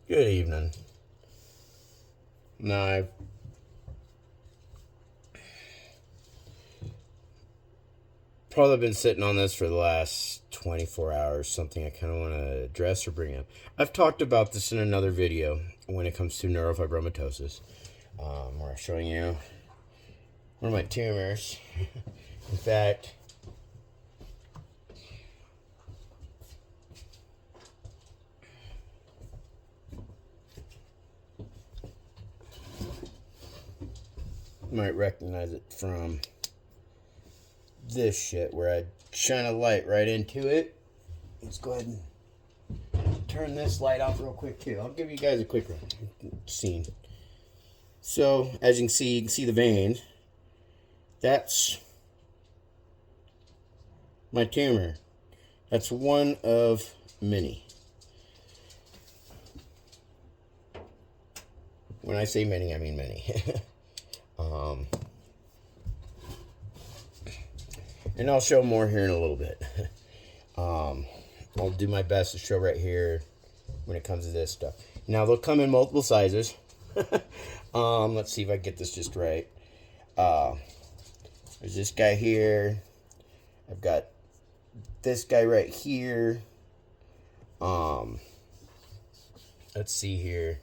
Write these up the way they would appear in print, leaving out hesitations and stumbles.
Good evening. Now, I've probably been sitting on this for the last 24 hours, something I kind of want to address or bring up. I've talked about this in another video when it comes to neurofibromatosis, where I'm showing you one of my tumors. In fact, you might recognize it from this shit where I shine a light right into it. Let's go ahead and turn this light off real quick too. I'll give you guys a quick scene. So as you can see the vein. That's my tumor. That's one of many. When I say many, I mean many. And I'll show more here in a little bit. I'll do my best to show right here when it comes to this stuff. Now, they'll come in multiple sizes. Let's see if I get this just right. There's this guy here. I've got this guy right here. Let's see here.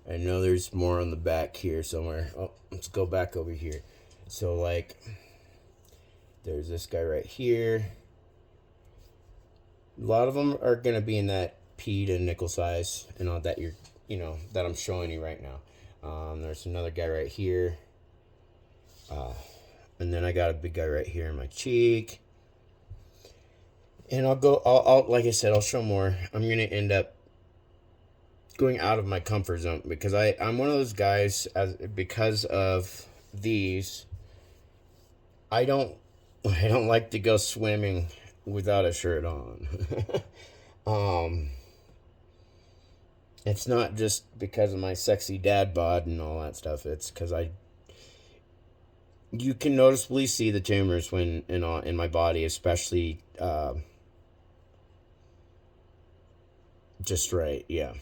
I know there's more on the back here somewhere. Oh, let's go back over here. So, like, there's this guy right here. A lot of them are going to be in that pea to nickel size and all that that I'm showing you right now. There's another guy right here. And then I got a big guy right here in my cheek. And I'll like I said, I'll show more. I'm going to end up going out of my comfort zone because I'm one of those guys, because of these, I don't like to go swimming without a shirt on. It's not just because of my sexy dad bod and all that stuff. It's because you can noticeably see the tumors when in my body, especially just right, yeah.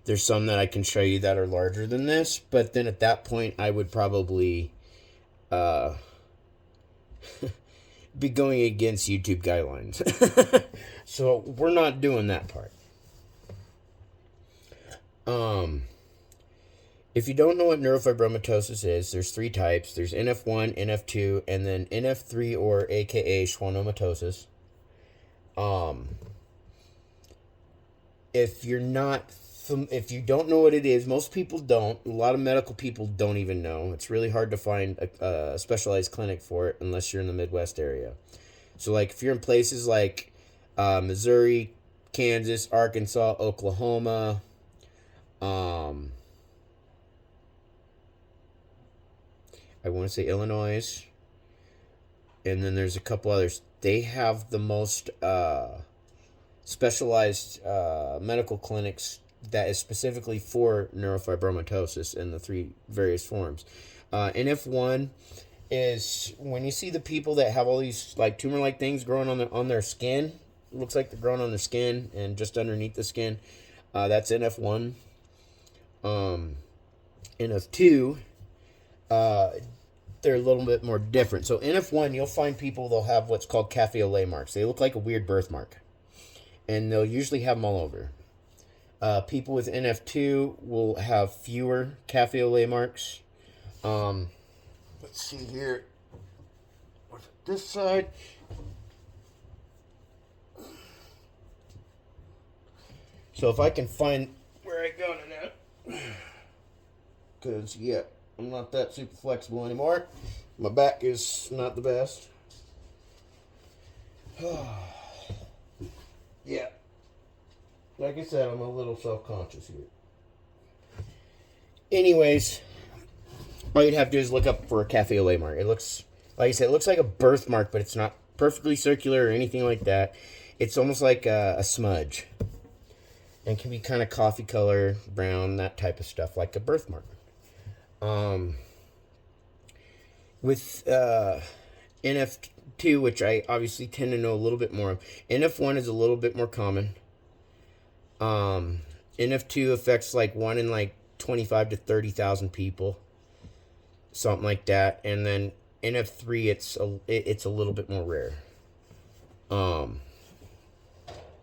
There's some that I can show you that are larger than this, but then at that point I would probably be going against YouTube guidelines. So we're not doing that part. If you don't know what neurofibromatosis is, there's 3 types. There's NF1, NF2, and then NF3, or aka schwannomatosis. If you don't know what it is, most people don't. A lot of medical people don't even know. It's really hard to find a specialized clinic for it unless you're in the Midwest area. So, like, if you're in places like Missouri, Kansas, Arkansas, Oklahoma, I want to say Illinois, and then there's a couple others. They have the most specialized medical clinics that is specifically for neurofibromatosis in the 3 various forms. NF1 is when you see the people that have all these like tumor-like things growing on their skin. It looks like they're growing on their skin and just underneath the skin. That's NF1. NF2, they're a little bit more different. So NF1, you'll find people, they'll have what's called cafe au lait marks. They look like a weird birthmark. And they'll usually have them all over. People with NF2 will have fewer cafe au lait marks. Let's see here. This side. So if I can find where I go to now. Because, yeah, I'm not that super flexible anymore. My back is not the best. Yeah. Like I said, I'm a little self-conscious here. Anyways, all you'd have to do is look up for a cafe au lait mark. It looks, like I said, it looks like a birthmark, but it's not perfectly circular or anything like that. It's almost like a smudge. And can be kind of coffee color, brown, that type of stuff, like a birthmark. With NF2, which I obviously tend to know a little bit more of. NF1 is a little bit more common. NF2 affects like 1 in like 25 to 30,000 people, something like that. And then NF3, it's a little bit more rare.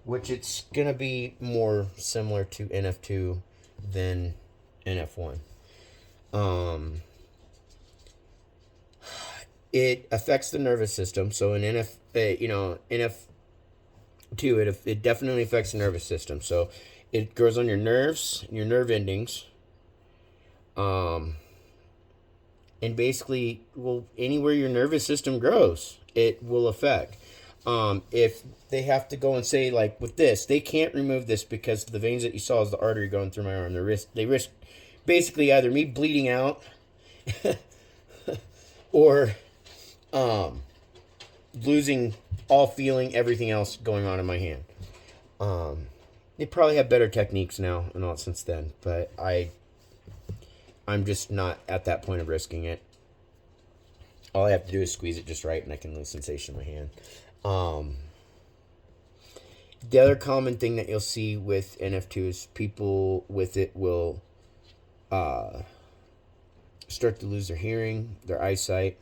Which it's gonna be more similar to NF2 than NF1. It affects the nervous system. So in NF2, it definitely affects the nervous system. So it grows on your nerves, your nerve endings, and basically, well, anywhere your nervous system grows, it will affect. If they have to go and say, like with this, they can't remove this because the veins that you saw is the artery going through my arm. They risk basically either me bleeding out or losing all feeling, everything else going on in my hand. They probably have better techniques now and all since then, but I'm just not at that point of risking it. All I have to do is squeeze it just right, and I can lose sensation in my hand. The other common thing that you'll see with NF2 is people with it will start to lose their hearing, their eyesight.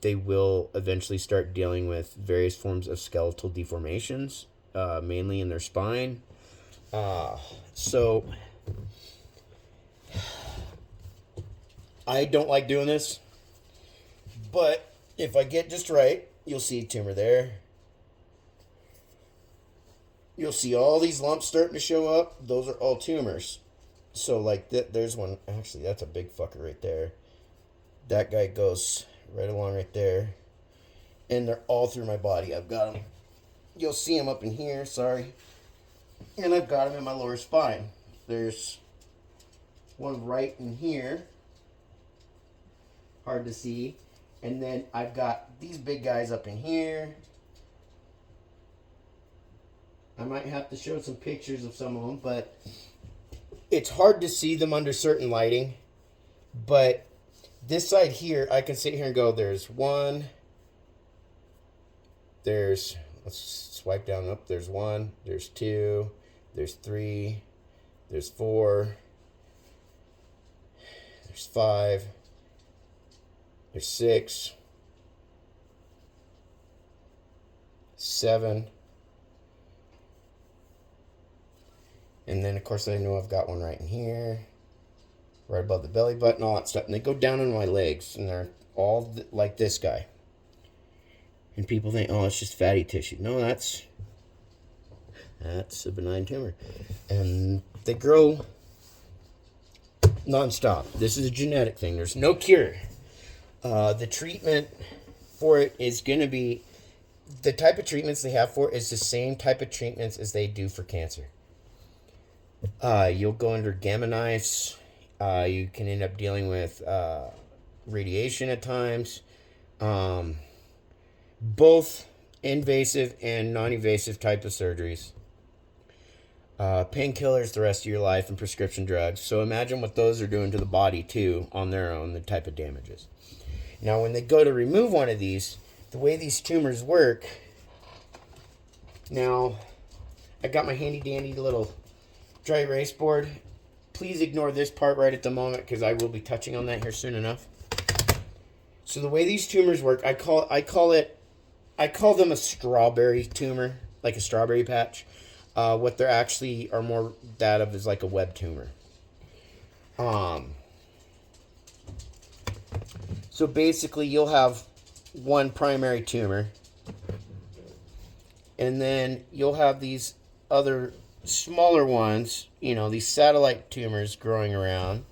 They will eventually start dealing with various forms of skeletal deformations, mainly in their spine. So I don't like doing this, but if I get just right, you'll see a tumor there. You'll see all these lumps starting to show up. Those are all tumors. So like there's one. Actually, that's a big fucker right there. That guy goes right along right there. And they're all through my body. I've got them. You'll see them up in here. Sorry. And I've got them in my lower spine. There's one right in here. Hard to see. And then I've got these big guys up in here. I might have to show some pictures of some of them, but it's hard to see them under certain lighting. But this side here, I can sit here and go, there's one. Let's swipe down up. There's one, there's two, there's three, there's four, there's five, there's six, 7. And then, of course, I know I've got one right in here, right above the belly button, all that stuff. And they go down on my legs, and they're all like this guy. And people think, oh, it's just fatty tissue. No, that's a benign tumor. And they grow nonstop. This is a genetic thing. There's no cure. The treatment for it is going to be, the type of treatments they have for it is the same type of treatments as they do for cancer. You'll go under gamma knives. You can end up dealing with radiation at times. Both invasive and non-invasive type of surgeries. Painkillers the rest of your life and prescription drugs. So imagine what those are doing to the body too on their own, the type of damages. Now when they go to remove one of these, the way these tumors work, now I got my handy dandy little dry erase board. Please ignore this part right at the moment because I will be touching on that here soon enough. So the way these tumors work, I call them a strawberry tumor, like a strawberry patch. What they're actually are more that of is like a web tumor. So basically you'll have one primary tumor, and then you'll have these other smaller ones, these satellite tumors growing around,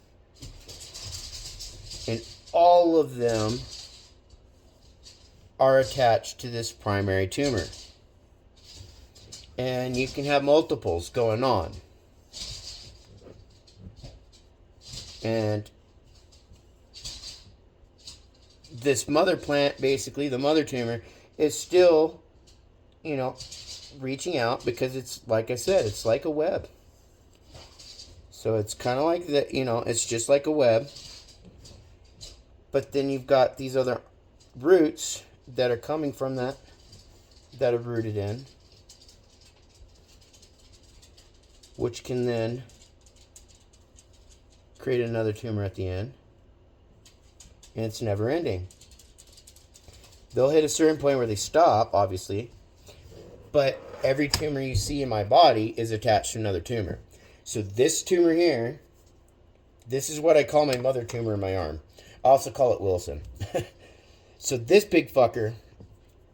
and all of them are attached to this primary tumor. And you can have multiples going on. And this mother plant, basically, the mother tumor, is still, reaching out because it's, like I said, it's like a web. So it's kind of like that, it's just like a web. But then you've got these other roots that are coming from that are rooted in. which can then create another tumor at the end. And it's never ending. They'll hit a certain point where they stop, obviously, but every tumor you see in my body is attached to another tumor. So this tumor here, this is what I call my mother tumor in my arm. I also call it Wilson. So this big fucker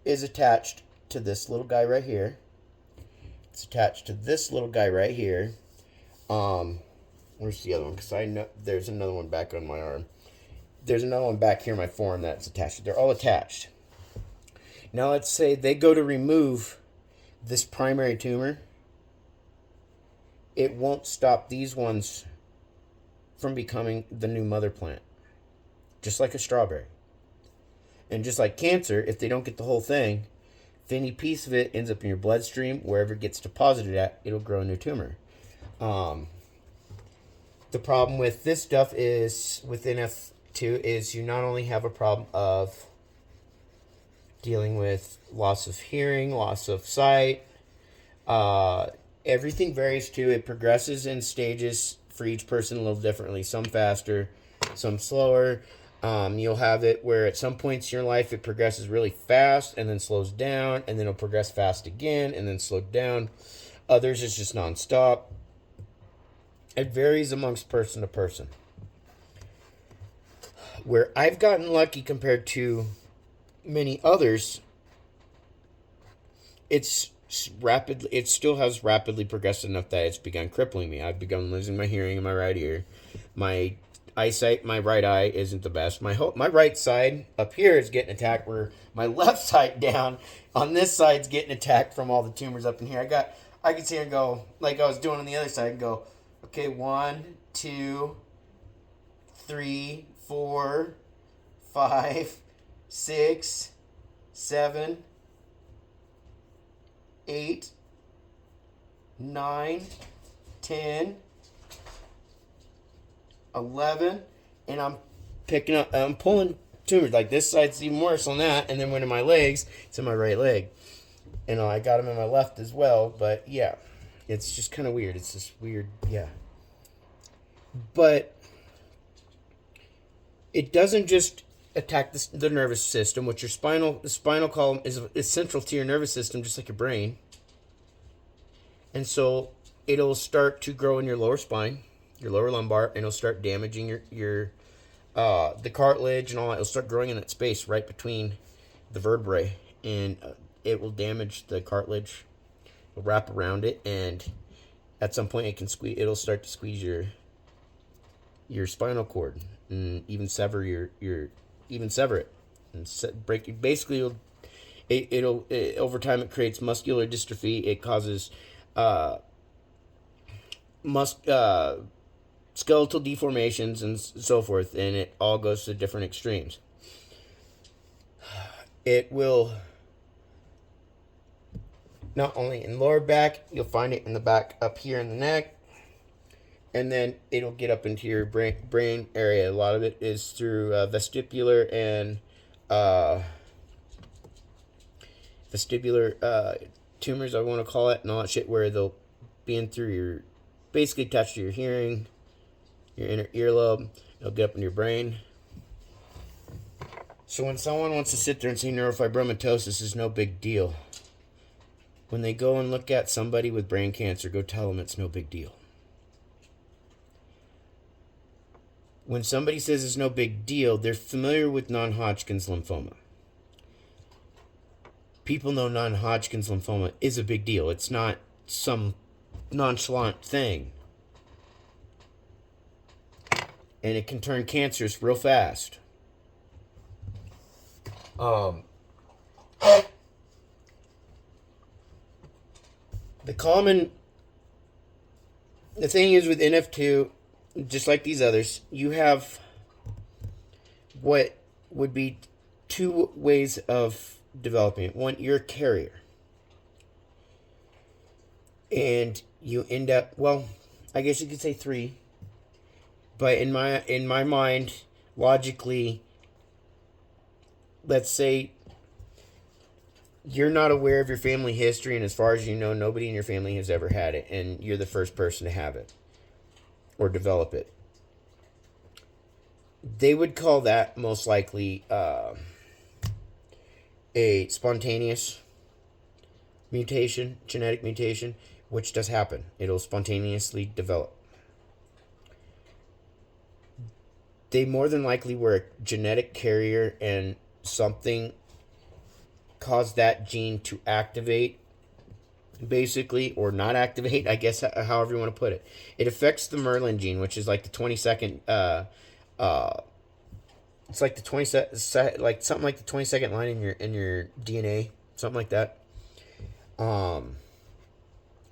is attached to this little guy right here. It's attached to this little guy right here. Where's the other one? Because I know there's another one back on my arm. There's another one back here in my forearm that's attached. They're all attached. Now let's say they go to remove this primary tumor. It won't stop these ones from becoming the new mother plant. Just like a strawberry. And just like cancer, if they don't get the whole thing, if any piece of it ends up in your bloodstream, wherever it gets deposited at, it'll grow a new tumor. The problem with this stuff is, with NF2, is you not only have a problem of dealing with loss of hearing, loss of sight, everything varies too. It progresses in stages for each person a little differently. Some faster, some slower. You'll have it where at some points in your life it progresses really fast and then slows down, and then it'll progress fast again and then slow down. Others it's just nonstop. It varies amongst person to person. Where I've gotten lucky compared to many others, it still has rapidly progressed enough that it's begun crippling me. I've begun losing my hearing in my right ear. My eyesight, my right eye isn't the best. My right side up here is getting attacked, where my left side down on this side's getting attacked from all the tumors up in here. I can see her go, like I was doing on the other side, and go, okay, 1, 2, 3, 4, 5, 6, 7, 8, 9, 10, 11, and I'm pulling tumors. Like this side's even worse on that, and then when in my legs, it's in my right leg. And I got them in my left as well, but yeah, it's just kind of weird. It's just weird, yeah. But it doesn't just attack the nervous system, which the spinal column is central to your nervous system, just like your brain. And so it'll start to grow in your lower spine, your lower lumbar, and it'll start damaging your the cartilage and all that. It'll start growing in that space right between the vertebrae, and it will damage the cartilage. It'll wrap around it, and at some point it'll start to squeeze your spinal cord, and even sever it and break it. Basically, it'll over time it creates muscular dystrophy. It causes skeletal deformations and so forth, and it all goes to different extremes. It will not only in lower back, you'll find it in the back up here in the neck, and then it'll get up into your brain area. A lot of it is through vestibular tumors, I want to call it, and all that shit, where they'll be in through basically attached to your hearing, your inner earlobe. It'll get up in your brain. So when someone wants to sit there and say neurofibromatosis is no big deal, when they go and look at somebody with brain cancer, go tell them it's no big deal. When somebody says it's no big deal, they're familiar with non-Hodgkin's lymphoma. People know non-Hodgkin's lymphoma is a big deal. It's not some nonchalant thing. And it can turn cancerous real fast. The thing is with NF2, just like these others, you have what would be two ways of developing it. One, you're a carrier. And you end up, well, I guess you could say three. But in my mind, logically, let's say you're not aware of your family history, and as far as you know, nobody in your family has ever had it, and you're the first person to have it or develop it. They would call that most likely a spontaneous mutation, genetic mutation, which does happen. It'll spontaneously develop. They more than likely were a genetic carrier, and something caused that gene to activate, basically, or not activate, I guess, however you want to put it. It affects the Merlin gene, which is like the 22nd it's like the 20 like something like the 22nd line in your DNA, something like that.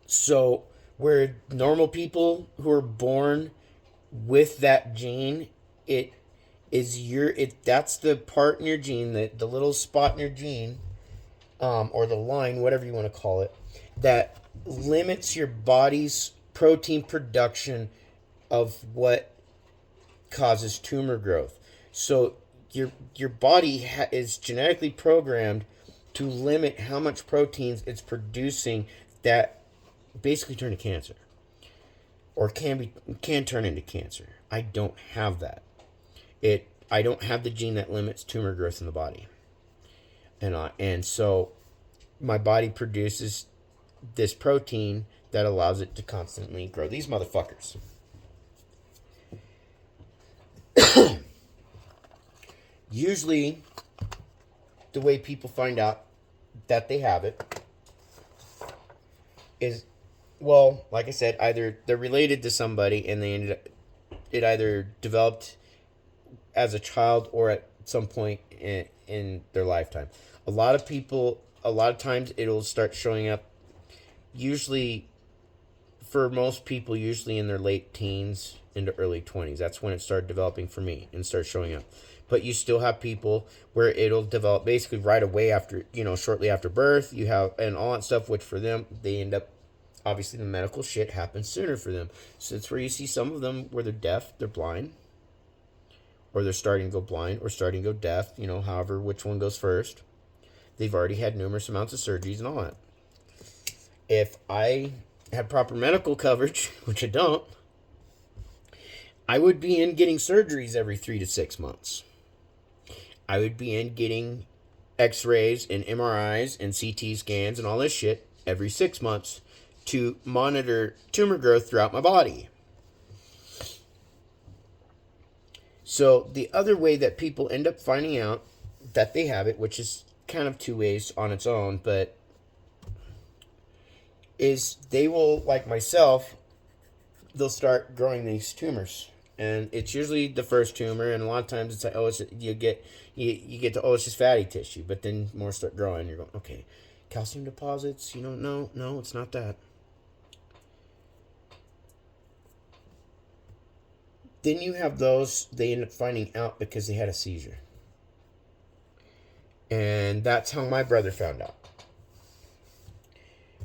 So where normal people who are born with that gene, it is that's the part in your gene, the little spot in your gene, or the line, whatever you want to call it, that limits your body's protein production of what causes tumor growth. So your body is genetically programmed to limit how much proteins it's producing that basically turn to cancer, or can turn into cancer. I don't have that. I don't have the gene that limits tumor growth in the body, and so my body produces this protein that allows it to constantly grow these motherfuckers. Usually, the way people find out that they have it is, well, like I said, either they're related to somebody and it either developed as a child or at some point in their lifetime. A lot of times it'll start showing up, usually, for most people, usually in their late teens into early 20s. That's when it started developing for me and started showing up. But you still have people where it'll develop basically right away after, shortly after birth. You have, and all that stuff, which for them, they end up, obviously the medical shit happens sooner for them. So it's where you see some of them where they're deaf, they're blind, or they're starting to go blind, or starting to go deaf, however, which one goes first. They've already had numerous amounts of surgeries and all that. If I had proper medical coverage, which I don't, I would be in getting surgeries every 3 to 6 months. I would be in getting x-rays and MRIs and CT scans and all this shit every 6 months to monitor tumor growth throughout my body. So the other way that people end up finding out that they have it, which is kind of two ways on its own, but is they will, like myself, they'll start growing these tumors. And it's usually the first tumor, and a lot of times it's like, you get to, it's just fatty tissue, but then more start growing. You're going, okay, calcium deposits, no, it's not that. Then you have those, they end up finding out because they had a seizure. And that's how my brother found out.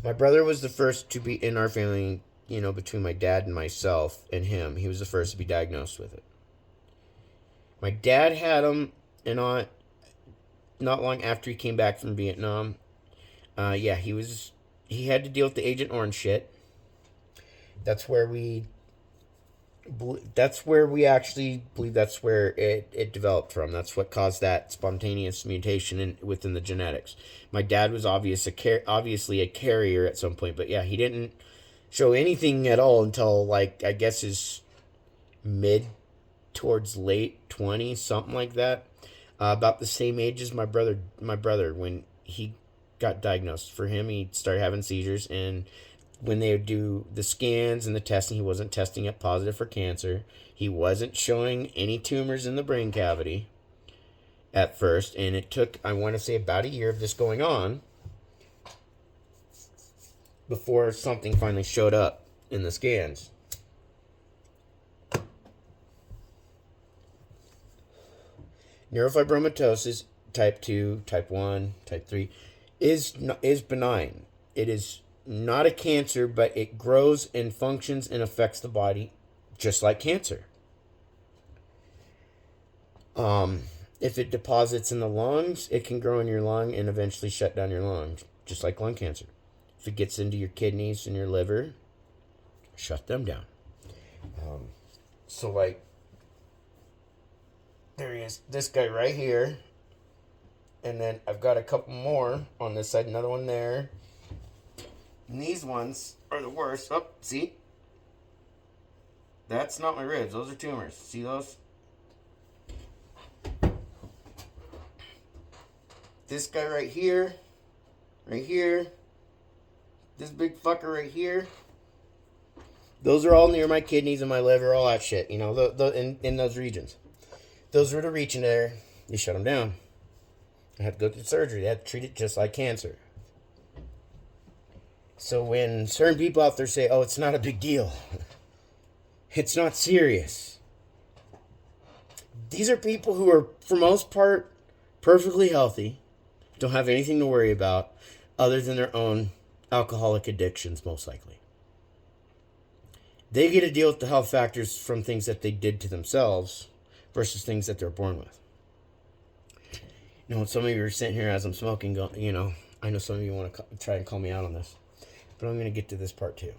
My brother was the first to be in our family, between my dad and myself and him. He was the first to be diagnosed with it. My dad had him, and not long after he came back from Vietnam. He had to deal with the Agent Orange shit. That's where we actually believe that's where it developed from. That's what caused that spontaneous mutation within the genetics. My dad was obviously a carrier at some point, but yeah, he didn't show anything at all until, I guess, his mid towards late 20s, something like that. About the same age as my brother when he got diagnosed. For him, he started having seizures, and when they would do the scans and the testing, he wasn't testing it positive for cancer. He wasn't showing any tumors in the brain cavity at first, and it took, I want to say, about a year of this going on before something finally showed up in the scans. Neurofibromatosis type 2, type 1, type 3 is benign. It is not a cancer, but it grows and functions and affects the body just like cancer. If it deposits in the lungs, it can grow in your lung and eventually shut down your lungs, just like lung cancer. If it gets into your kidneys and your liver, shut them down. So, like, there he is, this guy right here. And then I've got a couple more on this side, another one there. And these ones are the worst. Oh, see? That's not my ribs. Those are tumors. See those? This guy right here. Right here. This big fucker right here. Those are all near my kidneys and my liver, all that shit. You know, in those regions. Those were to reach in there. You shut them down. I had to go through surgery. They had to treat it just like cancer. So when certain people out there say, oh, it's not a big deal. It's not serious. These are people who are, for most part, perfectly healthy. Don't have anything to worry about other than their own alcoholic addictions, most likely. They get to deal with the health factors from things that they did to themselves versus things that they're born with. You know, some of you are sitting here as I'm smoking, you know, I know some of you want to try and call me out on this, but I'm going to get to this part too.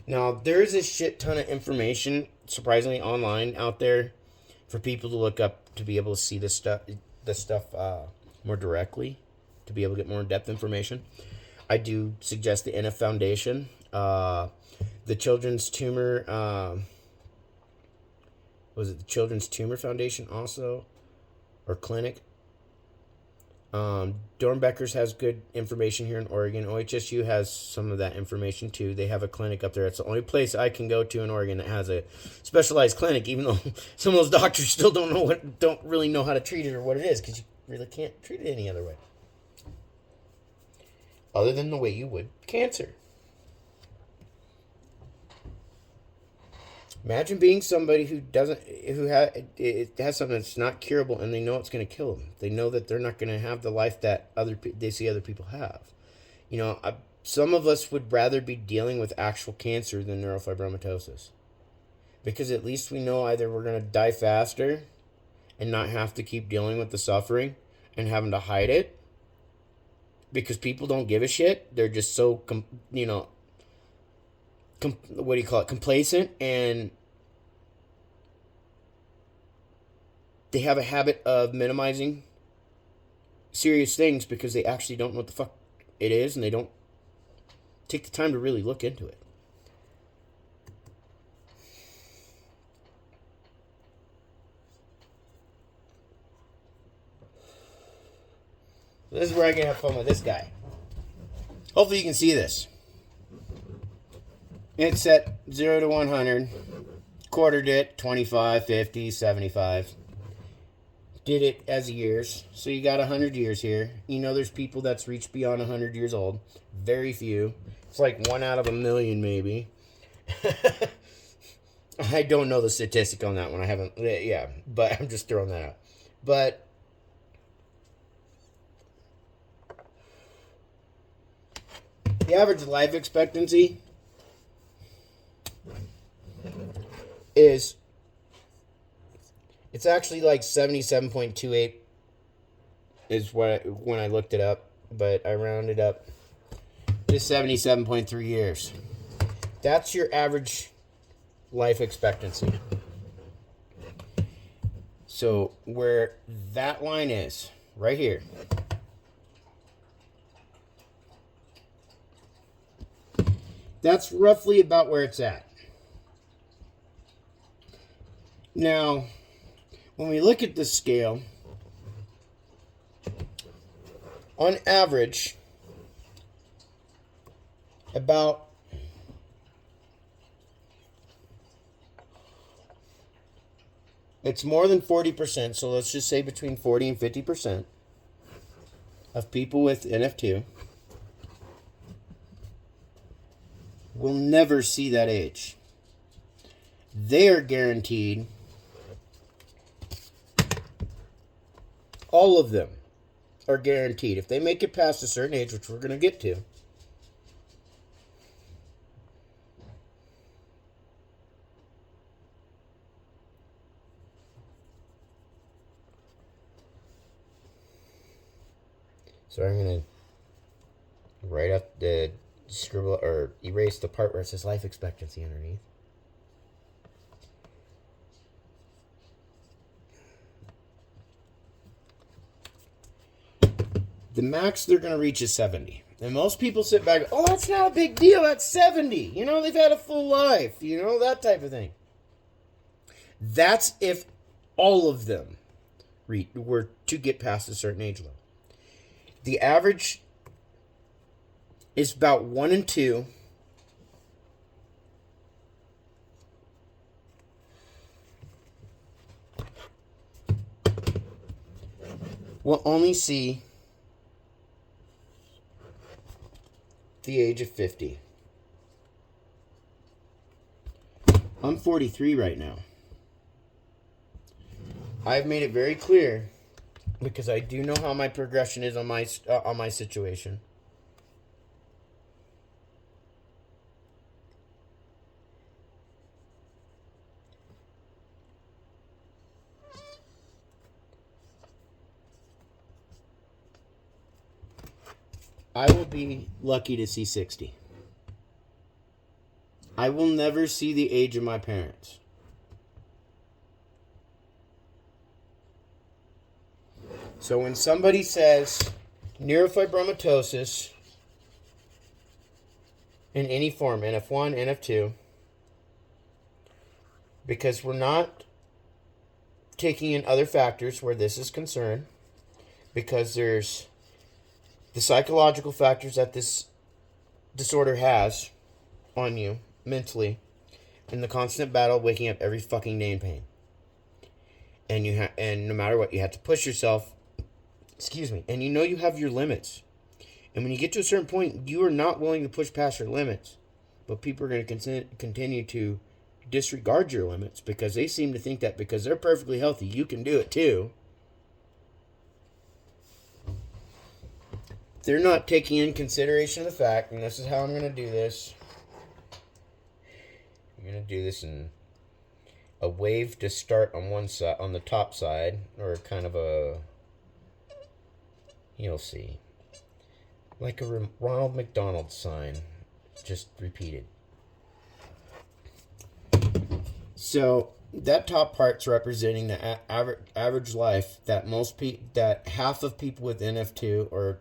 Now, there's a shit ton of information, surprisingly, online out there for people to look up to be able to see this stuff more directly, to be able to get more in-depth information. I do suggest the NF Foundation, the Children's Tumor, was it the Children's Tumor Foundation also, or clinic? Dornbecker's has good information here in Oregon. OHSU has some of that information too. They have a clinic up there. It's the only place I can go to in Oregon that has a specialized clinic, even though some of those doctors still don't really know how to treat it or what it is, because you really can't treat it any other way. Other than the way you would cancer. Imagine being somebody who has something that's not curable, and they know it's going to kill them. They know that they're not going to have the life that they see other people have. You know, some of us would rather be dealing with actual cancer than neurofibromatosis, because at least we know either we're going to die faster and not have to keep dealing with the suffering and having to hide it, because people don't give a shit. They're just so complacent, and they have a habit of minimizing serious things because they actually don't know what the fuck it is, and they don't take the time to really look into it. So this is where I can have fun with this guy. Hopefully you can see this. It's set 0 to 100. Quartered it, 25, 50, 75. Did it as years. So you got 100 years here. You know there's people that's reached beyond 100 years old. Very few. It's like 1 out of a million, maybe. I don't know the statistic on that one. I haven't, yeah. But I'm just throwing that out. But the average life expectancy is, it's actually like 77.28 is when I looked it up, but I rounded up to 77.3 years. That's your average life expectancy. So where that line is, right here, that's roughly about where it's at. Now, when we look at this scale, on average, about it's more than 40%, so let's just say between 40 and 50% of people with NF2 will never see that age. They are guaranteed, all of them are guaranteed, if they make it past a certain age, which we're going to get to, So I'm going to write up the scribble or erase the part where it says life expectancy underneath. The max they're going to reach is 70. And most people sit back, oh, that's not a big deal. That's 70. You know, they've had a full life. You know, that type of thing. That's if all of them were to get past a certain age level. The average is about 1 in 2. Will only see the age of 50. I'm 43 right now. I've made it very clear because I do know how my progression is on my situation. I will be lucky to see 60. I will never see the age of my parents. So when somebody says neurofibromatosis in any form, NF1, NF2, because we're not taking in other factors where this is concerned, because there's the psychological factors that this disorder has on you mentally, and the constant battle waking up every fucking day in pain. And and no matter what, you have to push yourself. Excuse me. And you know you have your limits. And when you get to a certain point, you are not willing to push past your limits. But people are going to continue to disregard your limits because they seem to think that because they're perfectly healthy, you can do it too. They're not taking in consideration of the fact, and this is how I'm going to do this. I'm going to do this in a wave to start on one side, on the top side, or kind of a, you'll see, like a Ronald McDonald sign, just repeated. So that top part's representing the average life that that half of people with NF2, or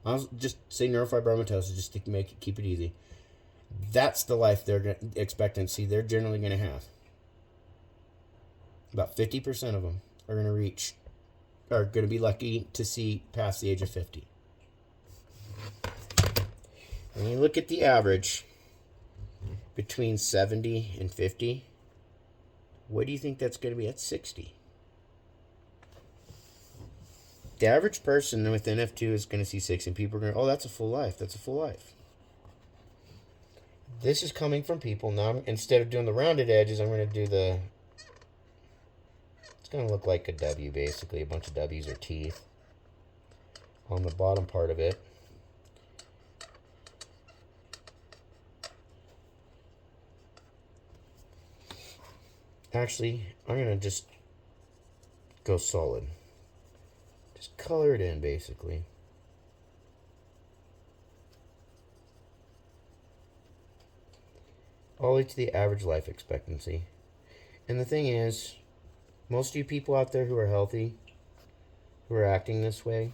I'll just say neurofibromatosis, just to keep it easy. That's the life expectancy they're generally going to have. About 50% of them are going to be lucky to see past the age of 50. When you look at the average between 70 and 50, what do you think that's going to be at 60? The average person with NF2 is going to see 6, and people are going to, oh, that's a full life. That's a full life. This is coming from people. Now, instead of doing the rounded edges, I'm going to do it's going to look like a W, basically. A bunch of W's or teeth on the bottom part of it. Actually, I'm going to just go solid. Just color it in, basically. All the way to the average life expectancy. And the thing is, most of you people out there who are healthy, who are acting this way,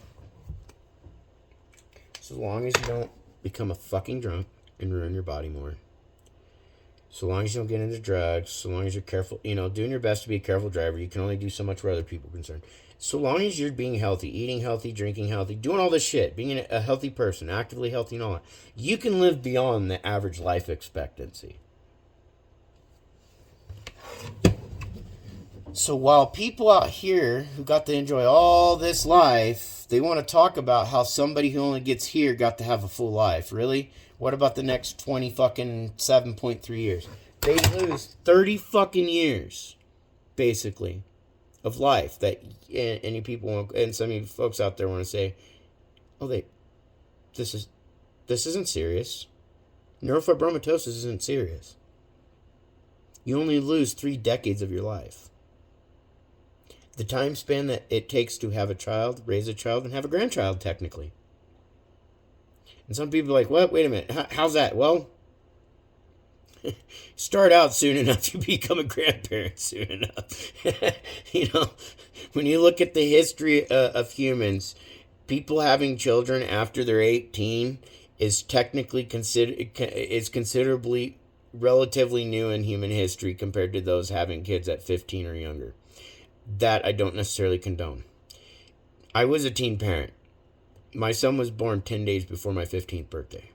so long as you don't become a fucking drunk and ruin your body more, so long as you don't get into drugs, so long as you're careful, doing your best to be a careful driver, you can only do so much where other people are concerned. So long as you're being healthy, eating healthy, drinking healthy, doing all this shit, being a healthy person, actively healthy and all that, you can live beyond the average life expectancy. So while people out here who got to enjoy all this life, they want to talk about how somebody who only gets here got to have a full life. Really? What about the next 7.3 years? They lose 30 fucking years, basically, of life that any people and some of you folks out there want to say, oh, this isn't serious. Neurofibromatosis isn't serious. You only lose 3 decades of your life. The time span that it takes to have a child, raise a child, and have a grandchild, technically. And some people are like, what? Wait a minute. How's that? Well, start out soon enough to become a grandparent soon enough. When you look at the history of humans, people having children after they're 18 is technically considerably relatively new in human history compared to those having kids at 15 or younger. That I don't necessarily condone. I was a teen parent. My son was born 10 days before my 15th birthday.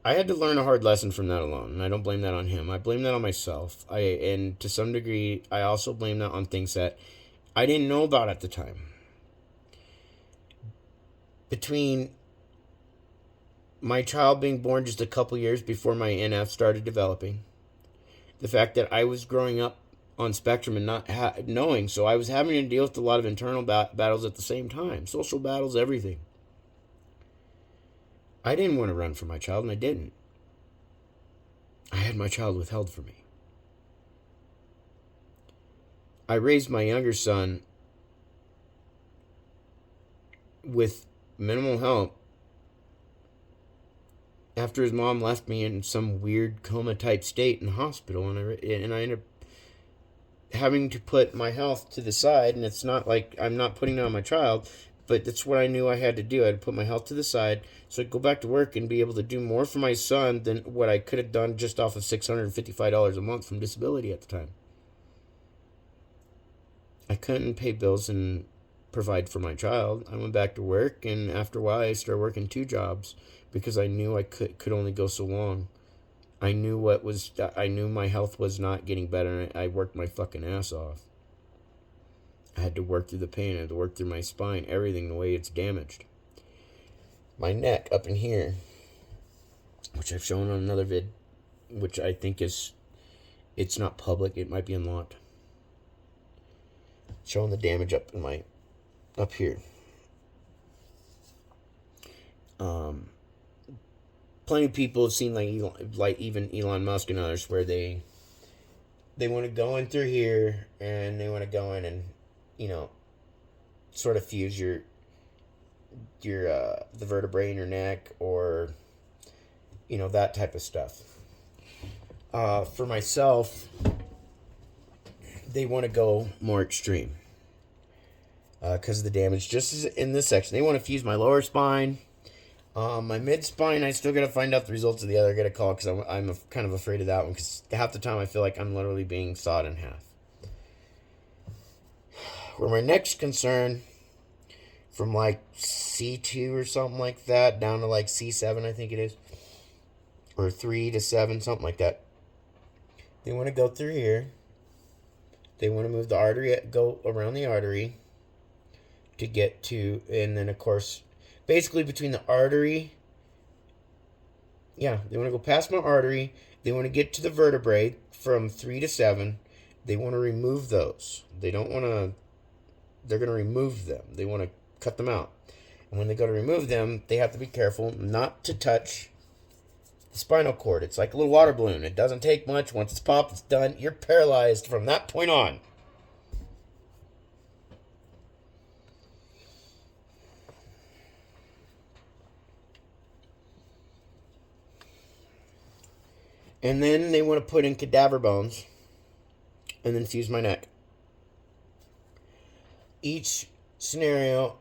I had to learn a hard lesson from that alone, and I don't blame that on him. I blame that on myself. And to some degree, I also blame that on things that I didn't know about at the time. Between my child being born just a couple years before my NF started developing, the fact that I was growing up on spectrum and not knowing, so I was having to deal with a lot of internal battles at the same time, social battles, everything. I didn't want to run for my child, and I didn't. I had my child withheld from me. I raised my younger son with minimal help after his mom left me in some weird coma-type state in the hospital, and I ended up having to put my health to the side, and it's not like I'm not putting it on my child, but that's what I knew I had to do. I had to put my health to the side so I could go back to work and be able to do more for my son than what I could have done just off of $655 a month from disability at the time. I couldn't pay bills and provide for my child. I went back to work, and after a while I started working 2 jobs because I knew I could only go so long. I knew my health was not getting better, and I worked my fucking ass off. I had to work through the pain. I had to work through my spine, everything, the way it's damaged. My neck up in here, which I've shown on another vid, which I think it's not public. It might be unlocked. Showing the damage up here. Plenty of people have seen like even Elon Musk and others where they want to go in through here, and they want to go in and sort of fuse your the vertebrae in your neck, or that type of stuff. For myself, they want to go more extreme because of the damage. Just as in this section, they want to fuse my lower spine. My mid spine, I still gotta find out the results of the other. I gotta call because I'm kind of afraid of that one, because half the time I feel like I'm literally being sawed in half. Where my neck's concerned, from like C2 or something like that down to like C7, I think it is, or 3 to 7, something like that. They want to go through here. They want to move the artery, go around the artery to get to, and then of course, basically between the artery, they want to go past my artery. They want to get to the vertebrae from 3 to 7. They want to remove those. They don't want to, they're going to remove them. They want to cut them out. And when they go to remove them, they have to be careful not to touch the spinal cord. It's like a little water balloon. It doesn't take much. Once it's popped, it's done. You're paralyzed from that point on. And then they want to put in cadaver bones and then fuse my neck. Each scenario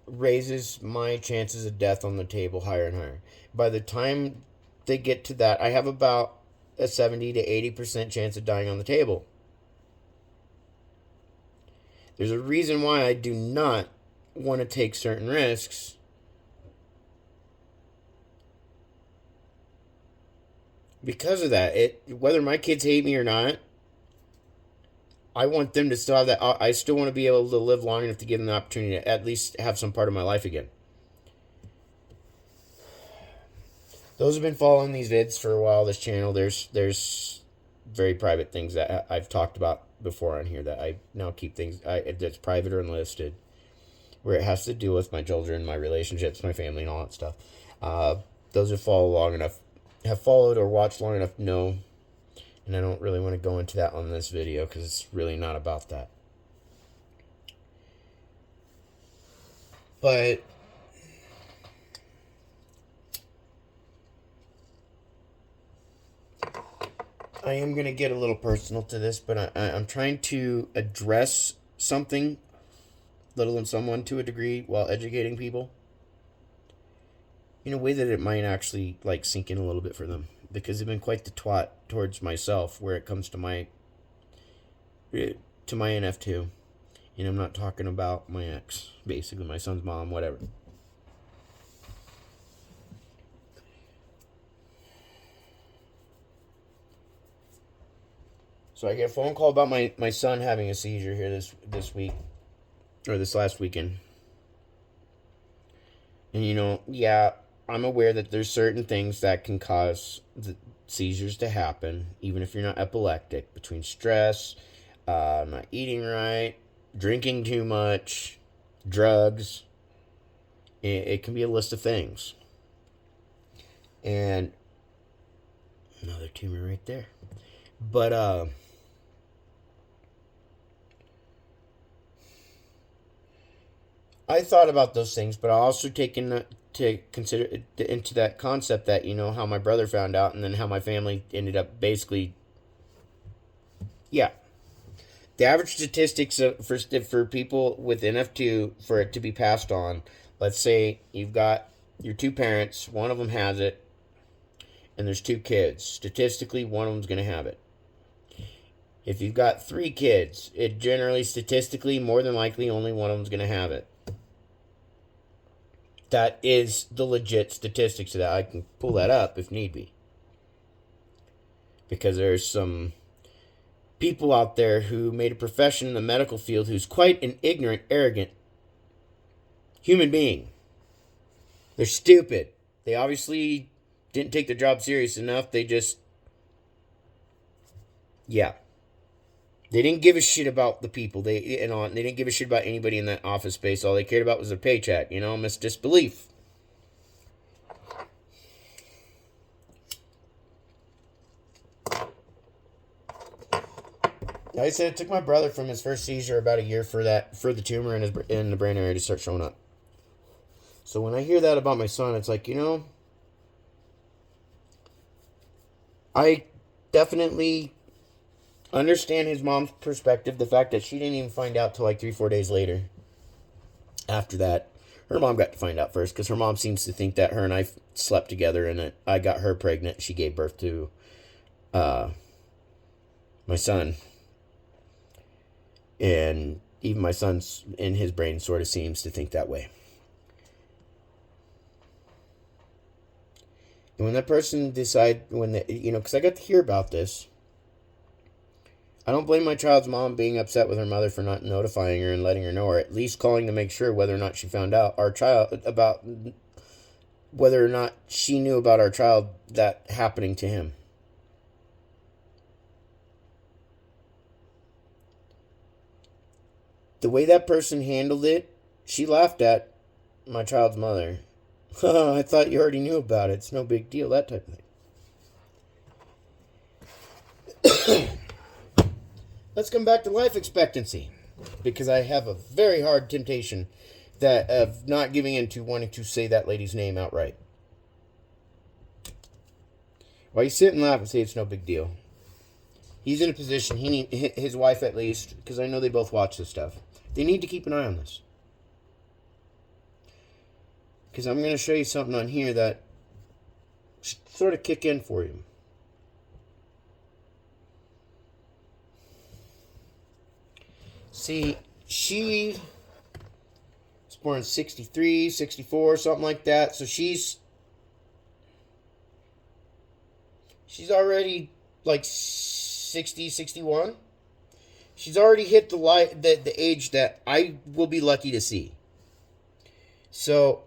raises my chances of death on the table higher and higher. By the time they get to that, I have about a 70 to 80% chance of dying on the table. There's a reason why I do not want to take certain risks. Because of that, whether my kids hate me or not, I want them to still have that. I still want to be able to live long enough to give them the opportunity to at least have some part of my life again. Those have been following these vids for a while, this channel. There's very private things that I've talked about before on here that I now keep things that's private or unlisted, where it has to do with my children, my relationships, my family, and all that stuff. Those who follow long enough, have followed or watched long enough, know And I don't really want to go into that on this video because it's really not about that. But I am going to get a little personal to this, but I'm trying to address something, little and someone to a degree, while educating people in a way that it might actually like sink in a little bit for them, because they've been quite the twat towards myself where it comes to my NF2. And I'm not talking about my ex, basically my son's mom, whatever. So I get a phone call about my son having a seizure here this week, or this last weekend. And yeah, I'm aware that there's certain things that can cause the seizures to happen, even if you're not epileptic, between stress, not eating right, drinking too much, drugs. It can be a list of things. And another tumor right there. But I thought about those things, but I also taken to consider into that concept that how my brother found out, and then how my family ended up basically. Yeah, the average statistics for people with NF2 for it to be passed on. Let's say you've got your two parents, one of them has it, and there's two kids. Statistically, one of them's going to have it. If you've got three kids, it generally, statistically, more than likely, only one of them's going to have it. That is the legit statistics of that. I can pull that up if need be. Because there's some people out there who made a profession in the medical field who's quite an ignorant, arrogant human being. They're stupid. They obviously didn't take their job serious enough. They just... Yeah. They didn't give a shit about the people. They didn't give a shit about anybody in that office space. All they cared about was their paycheck. Miss disbelief. Like I said, it took my brother from his first seizure about a year for the tumor in the brain area to start showing up. So when I hear that about my son, it's like, I definitely understand his mom's perspective. The fact that she didn't even find out till like 3-4 days later. After that, her mom got to find out first, because her mom seems to think that her and I slept together, and that I got her pregnant. She gave birth to my son. And even my son's in his brain sort of seems to think that way. And when that person because I got to hear about this, I don't blame my child's mom being upset with her mother for not notifying her and letting her know, or at least calling to make sure whether or not she found out about whether or not she knew about our child that happening to him. The way that person handled it, she laughed at my child's mother. I thought you already knew about it. It's no big deal, that type of thing. Let's come back to life expectancy, because I have a very hard temptation of not giving in to wanting to say that lady's name outright. While you sit and laugh and say it's no big deal, he's in a position, his wife at least, because I know they both watch this stuff, they need to keep an eye on this. Because I'm going to show you something on here that should sort of kick in for you. See, she was born in 63, 64, something like that. So she's already like 60, 61. She's already hit the age that I will be lucky to see. So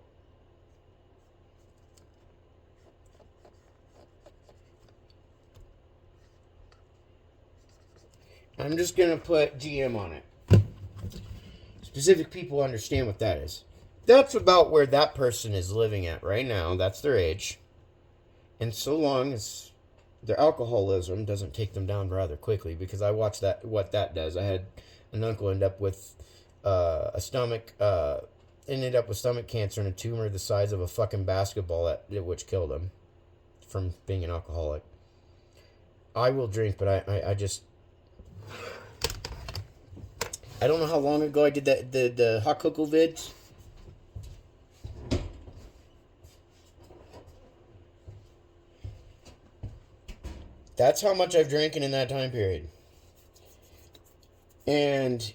I'm just going to put GM on it. Specific people understand what that is. That's about where that person is living at right now. That's their age. And so long as their alcoholism doesn't take them down rather quickly, because I watched what that does. I had an uncle end up with ended up with stomach cancer and a tumor the size of a fucking basketball, which killed him from being an alcoholic. I will drink, but I just, I don't know how long ago I did the hot cocoa vids. That's how much I've drinking in that time period. And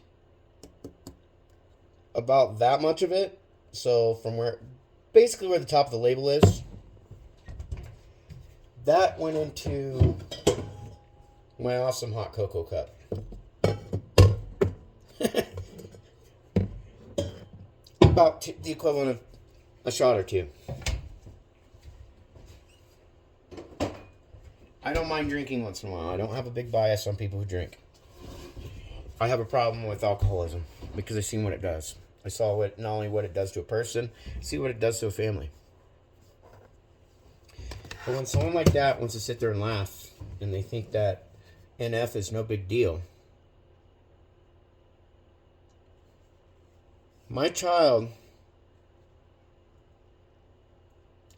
about that much of it, so from basically where the top of the label is, that went into my awesome hot cocoa cup. About the equivalent of a shot or two. I don't mind drinking once in a while. I don't have a big bias on people who drink. I have a problem with alcoholism because I've seen what it does. I saw not only what it does to a person, I see what it does to a family. But when someone like that wants to sit there and laugh, and they think that NF is no big deal, my child,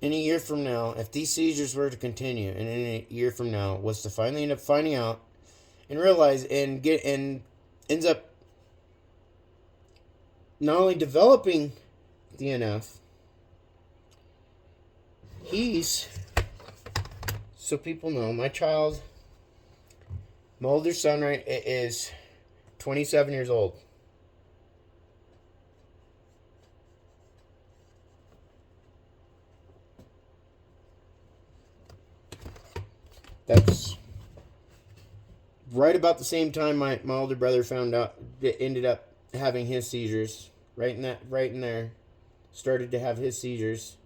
in a year from now, if these seizures were to continue, and in a year from now was to finally end up finding out and realize and ends up not only developing the NF, so people know, my older son, right, is 27 years old. That's right about the same time my older brother found out, ended up having his seizures. Right in there, started to have his seizures.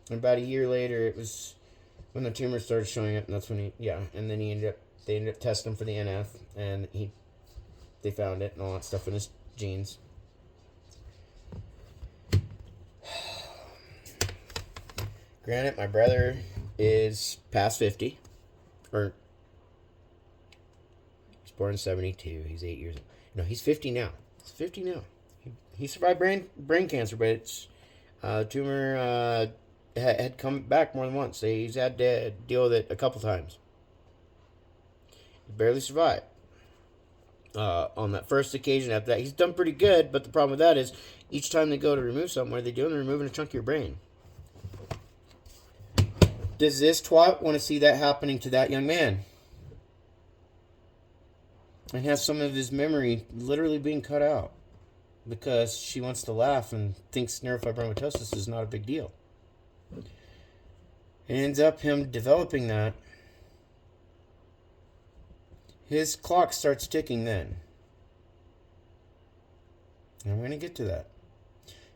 And about a year later, it was when the tumor started showing up, and that's when and then they ended up testing him for the NF, and they found it and all that stuff in his genes. Granted, my brother is past 50, or he's born in 72. He's 8 years old. No, he's 50 now. He's 50 now. He survived brain cancer, but it's tumor had come back more than once. He's had to deal with it a couple times. He barely survived. On that first occasion, after that, he's done pretty good, but the problem with that is each time they go to remove something, what are they doing? They're removing a chunk of your brain. Does this twat want to see that happening to that young man? And has some of his memory literally being cut out because she wants to laugh and thinks neurofibromatosis is not a big deal. It ends up him developing that. His clock starts ticking then. And I'm going to get to that.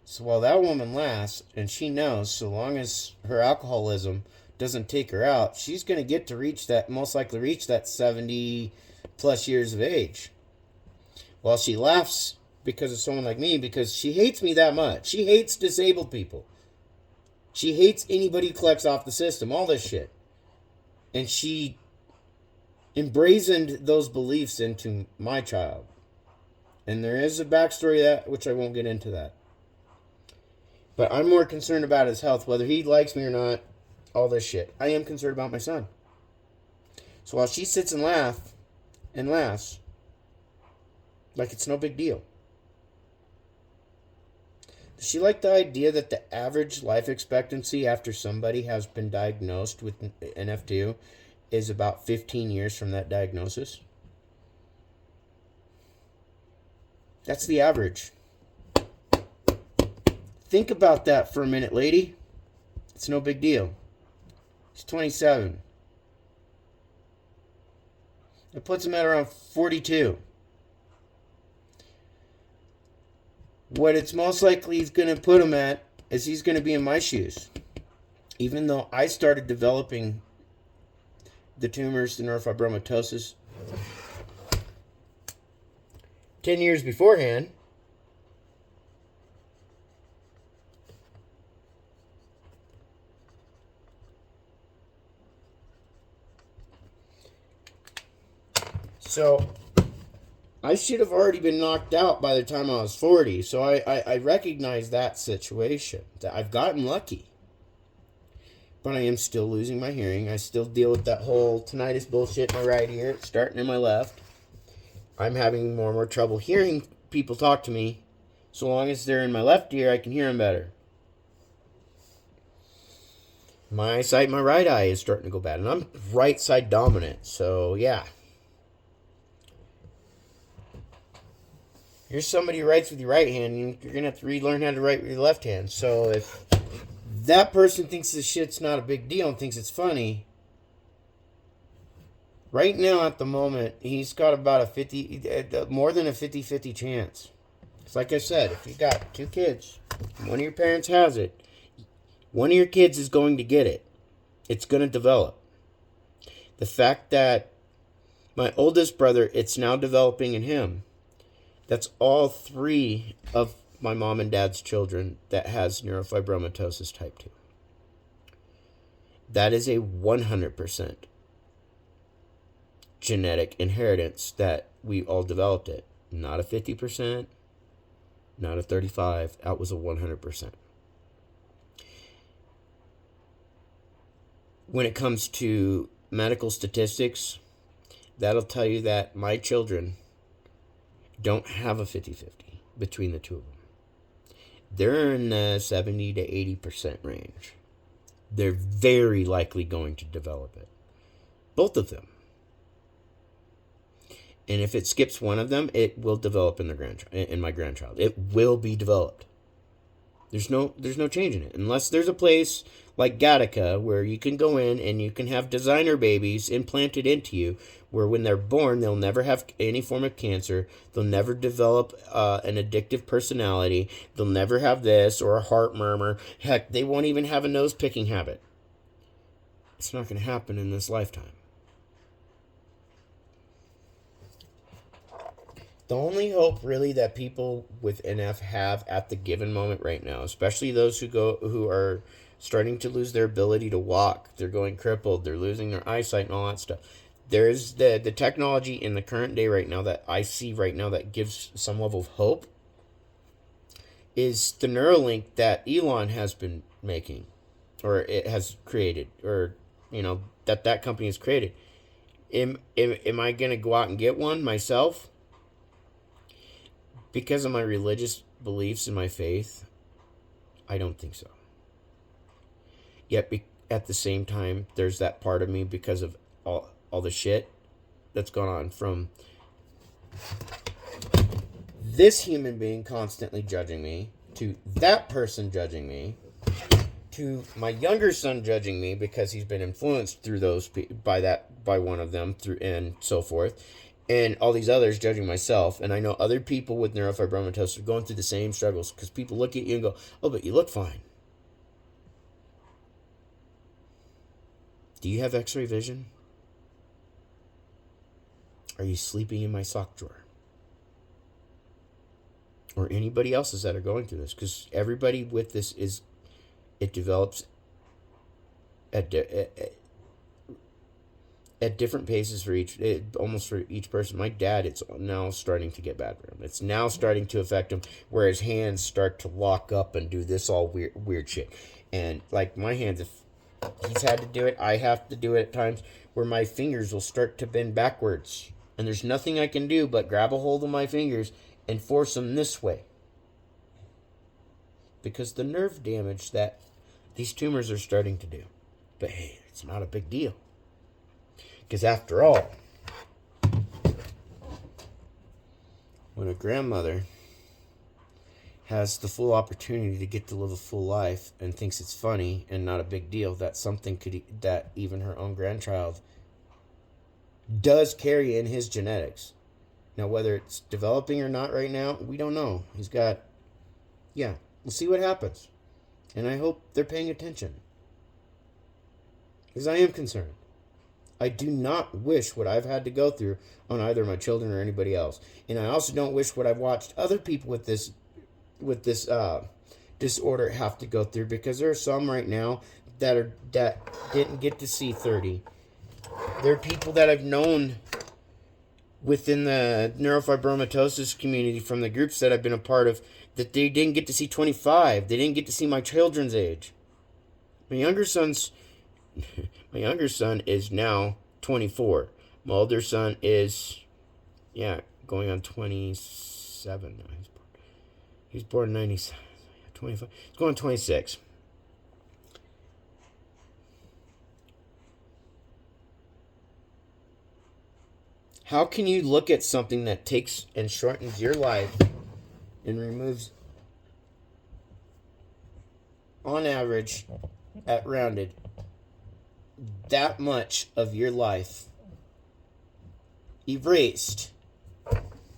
So while that woman laughs, and she knows so long as her alcoholism doesn't take her out, she's going to get to most likely reach that 70 plus years of age. While she laughs because of someone like me, because she hates me that much. She hates disabled people. She hates anybody who collects off the system, all this shit. And she embrazened those beliefs into my child. And there is a backstory to that, which I won't get into that. But I'm more concerned about his health, whether he likes me or not, all this shit. I am concerned about my son. So while she sits and laughs, like it's no big deal. Does she like the idea that the average life expectancy after somebody has been diagnosed with NF2 is about 15 years from that diagnosis? That's the average. Think about that for a minute, lady. It's no big deal. He's 27. It puts him at around 42. What it's most likely he's going to put him at is he's going to be in my shoes. Even though I started developing the tumors, the neurofibromatosis, 10 years beforehand. So I should have already been knocked out by the time I was 40. So I recognize that situation. That I've gotten lucky. But I am still losing my hearing. I still deal with that whole tinnitus bullshit in my right ear. It's starting in my left. I'm having more and more trouble hearing people talk to me. So long as they're in my left ear, I can hear them better. My eyesight, my right eye is starting to go bad. And I'm right side dominant. So, yeah. You're somebody who writes with your right hand, and you're going to have to relearn how to write with your left hand. So, if that person thinks this shit's not a big deal and thinks it's funny, right now at the moment, he's got about more than a 50-50 chance. It's like I said, if you got 2 kids, one of your parents has it, one of your kids is going to get it. It's going to develop. The fact that my oldest brother, it's now developing in him. That's all 3 of my mom and dad's children that has neurofibromatosis type 2. That is a 100% genetic inheritance that we all developed it. Not a 50%, not a 35%. That was a 100%. When it comes to medical statistics, that'll tell you that my children don't have a 50-50 between the 2 of them. They're in the 70 to 80% range. They're very likely going to develop it. Both of them. And if it skips one of them, it will develop in my grandchild. It will be developed. There's no changing it. Unless there's a place like Gattaca where you can go in and you can have designer babies implanted into you where when they're born, they'll never have any form of cancer. They'll never develop an addictive personality. They'll never have this or a heart murmur. Heck, they won't even have a nose-picking habit. It's not going to happen in this lifetime. The only hope really that people with NF have at the given moment right now, especially those who are starting to lose their ability to walk, they're going crippled, they're losing their eyesight and all that stuff. There's the technology in the current day right now that I see right now that gives some level of hope is the Neuralink that Elon has been making, or it has created, or that company has created. Am I gonna go out and get one myself? Because of my religious beliefs and my faith, I don't think so. Yet, at the same time, there's that part of me because of all the shit that's gone on from this human being constantly judging me, to that person judging me, to my younger son judging me because he's been influenced through those by one of them, through and so forth. And all these others judging myself. And I know other people with neurofibromatosis are going through the same struggles because people look at you and go, oh, but you look fine. Do you have x-ray vision? Are you sleeping in my sock drawer? Or anybody else's that are going through this? Because everybody with this it develops at different paces for almost for each person. My dad, it's now starting to get bad for him. It's now starting to affect him where his hands start to lock up and do this all weird shit. And like my hands, if he's had to do it, I have to do it at times where my fingers will start to bend backwards. And there's nothing I can do but grab a hold of my fingers and force them this way. Because the nerve damage that these tumors are starting to do. But hey, it's not a big deal. Because after all, when a grandmother has the full opportunity to get to live a full life and thinks it's funny and not a big deal, that's something that even her own grandchild does carry in his genetics. Now, whether it's developing or not right now, we don't know. We'll see what happens. And I hope they're paying attention. Because I am concerned. I do not wish what I've had to go through on either my children or anybody else. And I also don't wish what I've watched other people with this disorder have to go through, because there are some right now that didn't get to see 30. There are people that I've known within the neurofibromatosis community from the groups that I've been a part of that they didn't get to see 25. They didn't get to see my children's age. My younger son is now 24. My older son is, going on 27 now. He's born in 97. 25. He's going on 26. How can you look at something that takes and shortens your life and removes, on average, at rounded, that much of your life erased,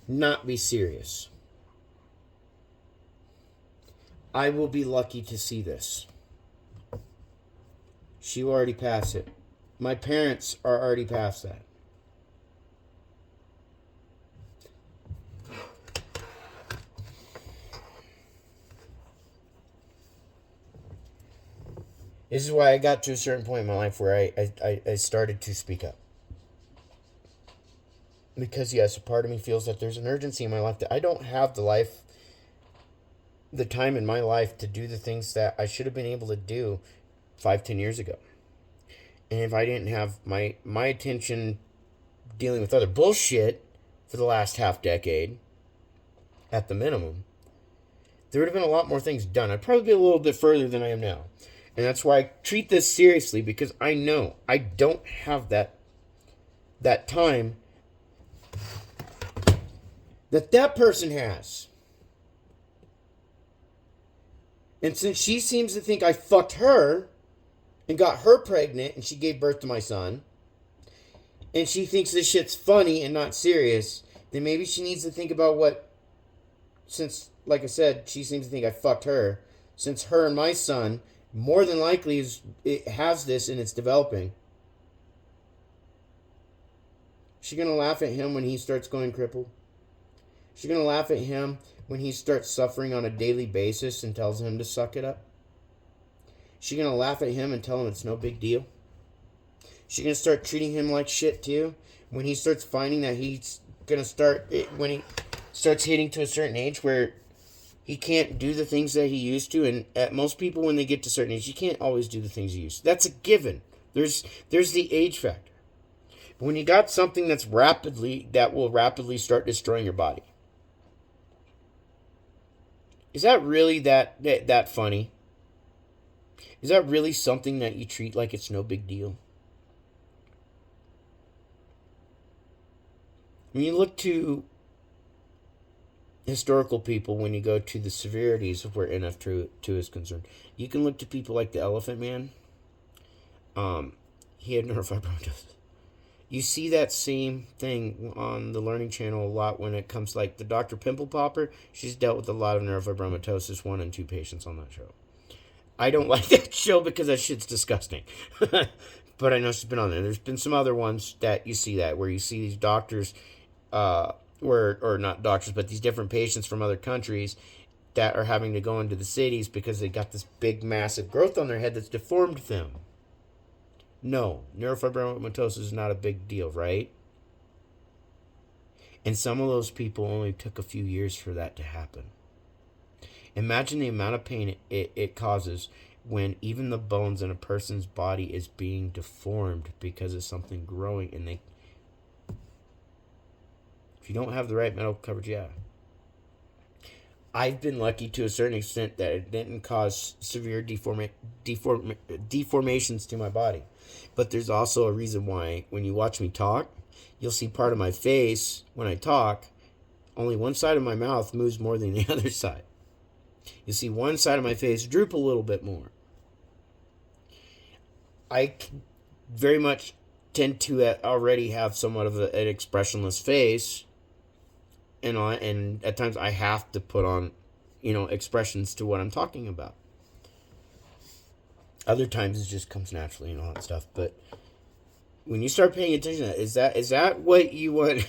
not be serious? I will be lucky to see this. She will already pass it. My parents are already past that. This is why I got to a certain point in my life where I started to speak up. Because, yes, a part of me feels that there's an urgency in my life that I don't have the time in my life to do the things that I should have been able to do 5-10 years ago. And if I didn't have my attention dealing with other bullshit for the last half decade, at the minimum, there would have been a lot more things done. I'd probably be a little bit further than I am now. And that's why I treat this seriously, because I know I don't have that time that person has. And since she seems to think I fucked her and got her pregnant and she gave birth to my son, and she thinks this shit's funny and not serious, then maybe she needs to think about since, like I said, she seems to think I fucked her, since her and my son more than likely it has this and it's developing. She gonna laugh at him when he starts going crippled? She gonna laugh at him when he starts suffering on a daily basis and tells him to suck it up? She gonna laugh at him and tell him it's no big deal? She gonna start treating him like shit too when he starts finding that he's gonna when he starts hitting to a certain age where he can't do the things that he used to? And most people, when they get to a certain age, you can't always do the things you used to. That's a given. There's the age factor. But when you got something that will rapidly start destroying your body, is that really that funny? Is that really something that you treat like it's no big deal? When you look to historical people, when you go to the severities of where NF2 is concerned, you can look to people like the Elephant Man. He had neurofibromatosis. You see that same thing on the Learning Channel a lot when it comes like the Dr. Pimple Popper. She's dealt with a lot of neurofibromatosis 1 and 2 patients on that show. I don't like that show because that shit's disgusting. But I know she's been on there. There's been some other ones that you see that, where you see these doctors, or not doctors, but these different patients from other countries that are having to go into the cities because they got this big, massive growth on their head that's deformed them. No, neurofibromatosis is not a big deal, right? And some of those people only took a few years for that to happen. Imagine the amount of pain it causes when even the bones in a person's body is being deformed because of something growing, and if you don't have the right medical coverage, yeah. I've been lucky to a certain extent that it didn't cause severe deformations to my body. But there's also a reason why when you watch me talk, you'll see part of my face when I talk, only one side of my mouth moves more than the other side. You see one side of my face droop a little bit more. I very much tend to already have somewhat of an expressionless face, and at times I have to put on, expressions to what I'm talking about. Other times it just comes naturally and all that stuff. But when you start paying attention to that, is that what you want?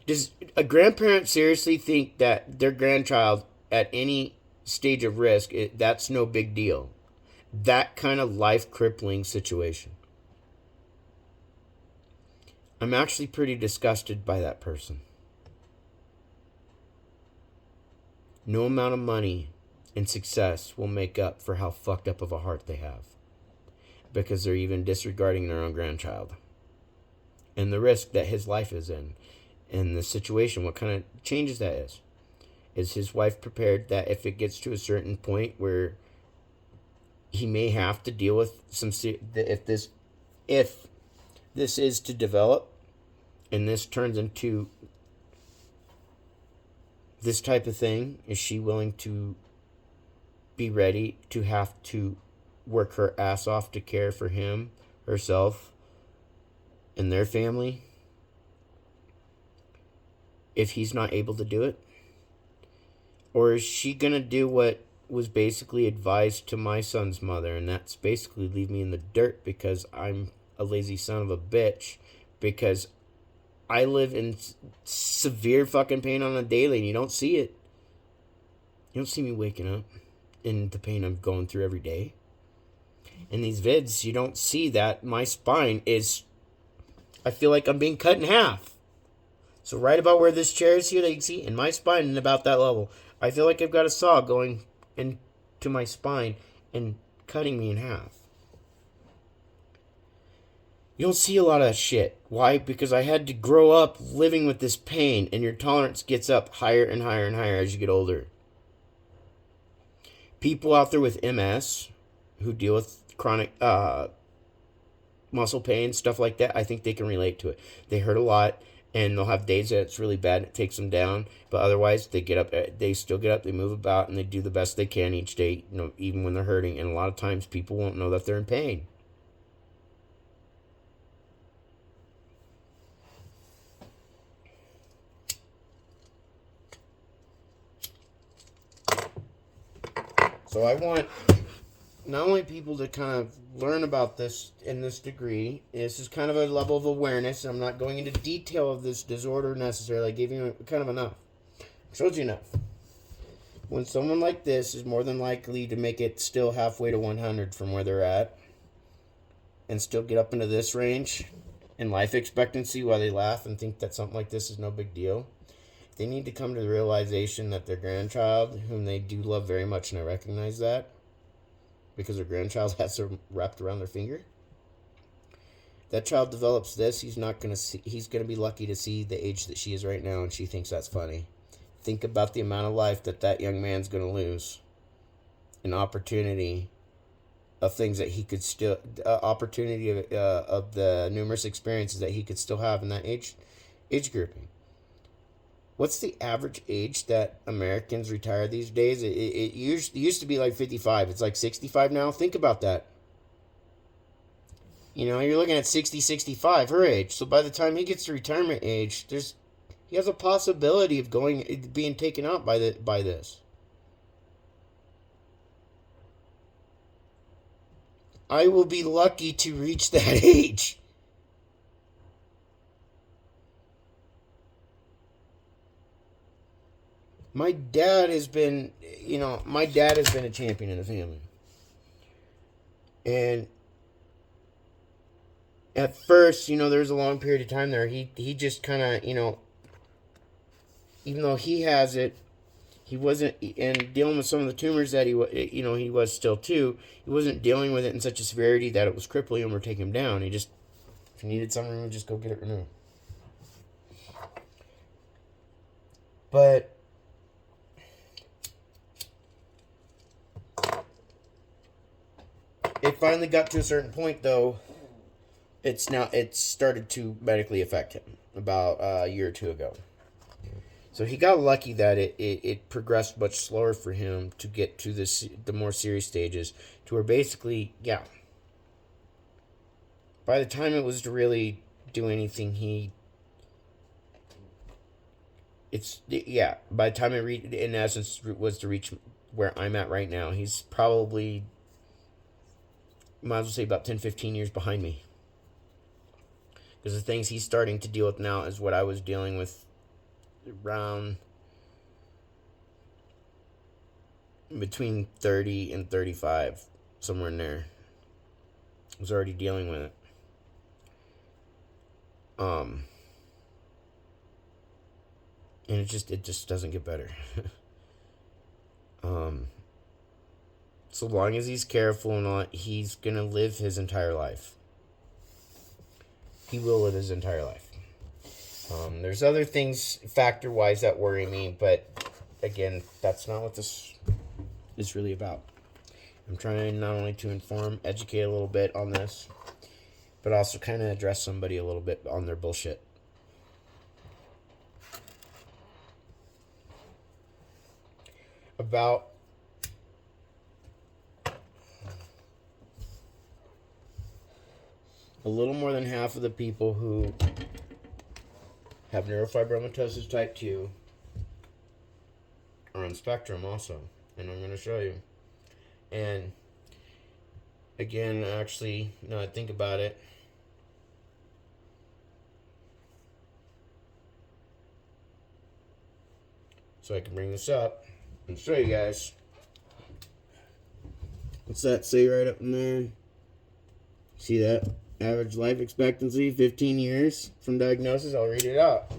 Does a grandparent seriously think that their grandchild at any stage of risk, that's no big deal? That kind of life-crippling situation. I'm actually pretty disgusted by that person. No amount of money and success will make up for how fucked up of a heart they have. Because they're even disregarding their own grandchild. And the risk that his life is in. And the situation, what kind of changes that is. Is his wife prepared that if it gets to a certain point where he may have to deal with some... If this is to develop and this turns into this type of thing, is she willing to be ready to have to work her ass off to care for him, herself, and their family if he's not able to do it? Or is she going to do what was basically advised to my son's mother, and that's basically leave me in the dirt because I'm a lazy son of a bitch, because I live in severe fucking pain on a daily, and you don't see it. You don't see me waking up in the pain I'm going through every day. In these vids, you don't see that my spine is... I feel like I'm being cut in half. So right about where this chair is here, that you can see, in my spine, and about that level, I feel like I've got a saw going into my spine and cutting me in half. You don't see a lot of that shit. Why? Because I had to grow up living with this pain, and your tolerance gets up higher and higher and higher as you get older. People out there with MS who deal with chronic muscle pain, stuff like that, I think they can relate to it. They hurt a lot, and they'll have days that it's really bad and it takes them down, but otherwise they get up, they still get up, they move about, and they do the best they can each day, even when they're hurting. And a lot of times people won't know that they're in pain. So I want not only people to kind of learn about this in this degree, this is kind of a level of awareness. I'm not going into detail of this disorder necessarily. I gave you kind of enough. I showed you enough. When someone like this is more than likely to make it still halfway to 100 from where they're at, and still get up into this range in life expectancy while they laugh and think that something like this is no big deal, they need to come to the realization that their grandchild, whom they do love very much, and I recognize that, because their grandchild has her wrapped around their finger. That child develops this, he's going to be lucky to see the age that she is right now, and she thinks that's funny. Think about the amount of life that young man's going to lose. An opportunity of things that he could still... opportunity of the numerous experiences that he could still have in that age grouping. What's the average age that Americans retire these days? It used to be like 55. It's like 65 now. Think about that. You're looking at 60, 65, her age. So by the time he gets to retirement age, he has a possibility of being taken out by this. I will be lucky to reach that age. My dad has been a champion in the family. And at first, there was a long period of time there. He just kind of, even though he has it, he wasn't, and dealing with some of the tumors that he was still too, he wasn't dealing with it in such a severity that it was crippling him or take him down. He just, if he needed something removed, just go get it removed. But it finally got to a certain point, though. It's started to medically affect him about a year or two ago. So he got lucky that it progressed much slower for him to get to the more serious stages, to where basically, by the time it was to really do anything, by the time it in essence was to reach where I'm at right now, he's probably, might as well say, about 10, 15 years behind me. Because the things he's starting to deal with now is what I was dealing with around between 30 and 35, somewhere in there. I was already dealing with it. And it just doesn't get better. So long as he's careful and all, he's gonna live his entire life. He will live his entire life. There's other things factor-wise that worry me, but again, that's not what this is really about. I'm trying not only to inform, educate a little bit on this, but also kind of address somebody a little bit on their bullshit. About a little more than half of the people who have neurofibromatosis type 2 are on spectrum also, and I'm going to show you. And again, actually, now I think about it, so I can bring this up and show you guys. What's that say right up in there? See that? Average life expectancy, 15 years from diagnosis. I'll read it out.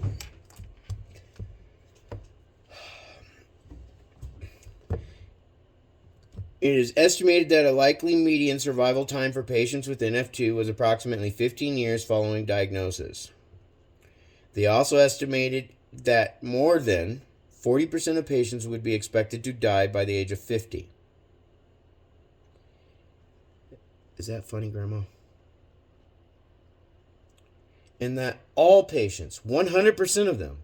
It is estimated that a likely median survival time for patients with NF2 was approximately 15 years following diagnosis. They also estimated that more than 40% of patients would be expected to die by the age of 50. Is that funny, Grandma? And that all patients, 100% of them,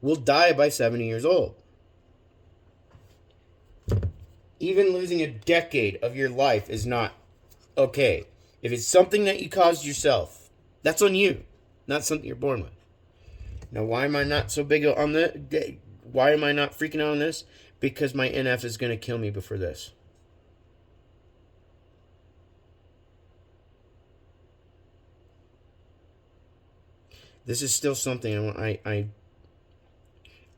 will die by 70 years old. Even losing a decade of your life is not okay. If it's something that you caused yourself, that's on you, not something you're born with. Now, why am I not so big on that? Why am I not freaking out on this? Because my NF is going to kill me before this. This is still something I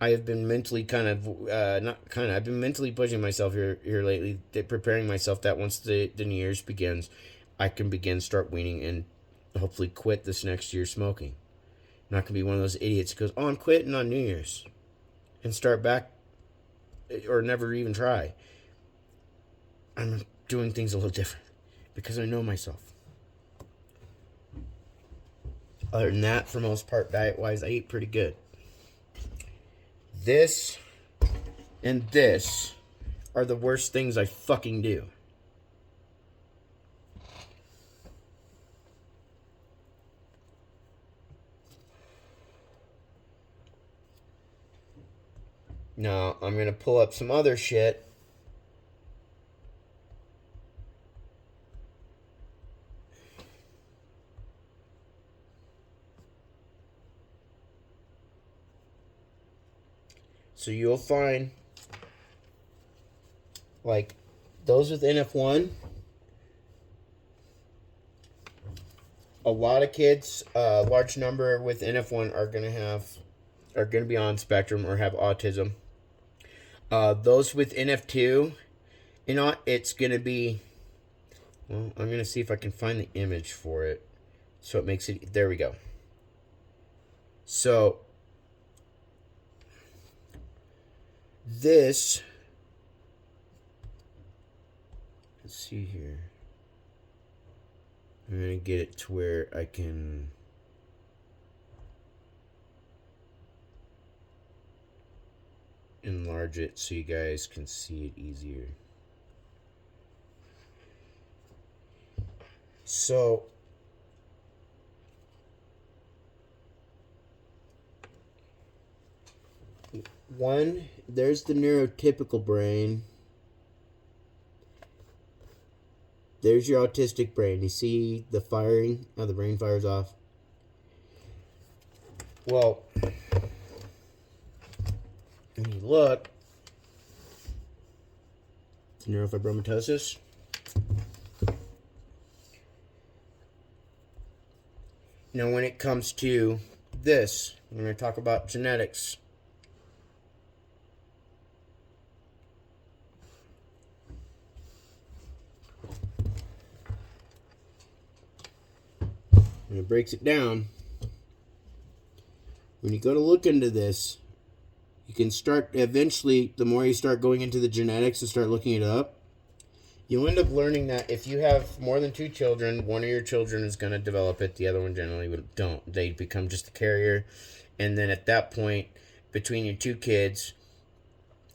have been mentally I've been mentally pushing myself here lately, preparing myself that once the New Year's begins, I can start weaning and hopefully quit this next year smoking. I'm not going to be one of those idiots who goes, oh, I'm quitting on New Year's and start back or never even try. I'm doing things a little different because I know myself. Other than that, for most part, diet-wise, I eat pretty good. This and this are the worst things I fucking do. Now, I'm going to pull up some other shit. So you'll find, like, those with NF1, a lot of kids, a large number with NF1 are going to be on spectrum or have autism. Those with NF2, it's going to be, well, I'm going to see if I can find the image for it. So it makes it, there we go. So, this, let's see here. I'm going to get it to where I can enlarge it so you guys can see it easier. So, there's the neurotypical brain. There's your autistic brain. You see the firing, how the brain fires off? Well, when you look, it's neurofibromatosis. Now, when it comes to this, we're going to talk about genetics. And it breaks it down. when you go to look into this, you can start, eventually, the more you start going into the genetics and start looking it up, you'll end up learning that if you have more than 2 children, one of your children is going to develop it, the other one generally don't. They become just a carrier. And then at that point, between your 2 kids,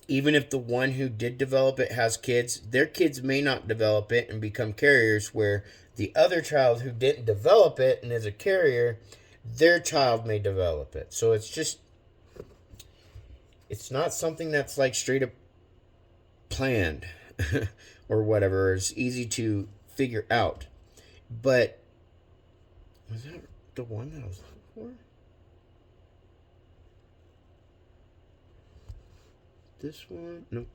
even if the one who did develop it has kids, their kids may not develop it and become carriers, where the other child who didn't develop it and is a carrier, their child may develop it. So it's not something that's like straight up planned or whatever. It's easy to figure out. But was that the one that I was looking for? This one? Nope.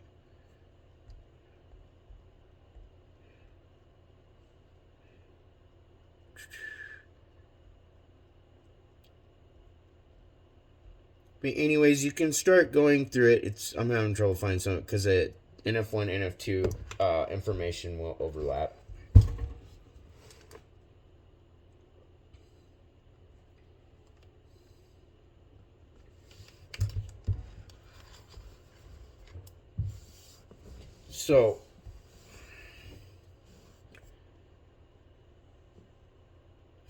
But anyways, you can start going through it. I'm having trouble finding some because NF1, NF2 information will overlap. So,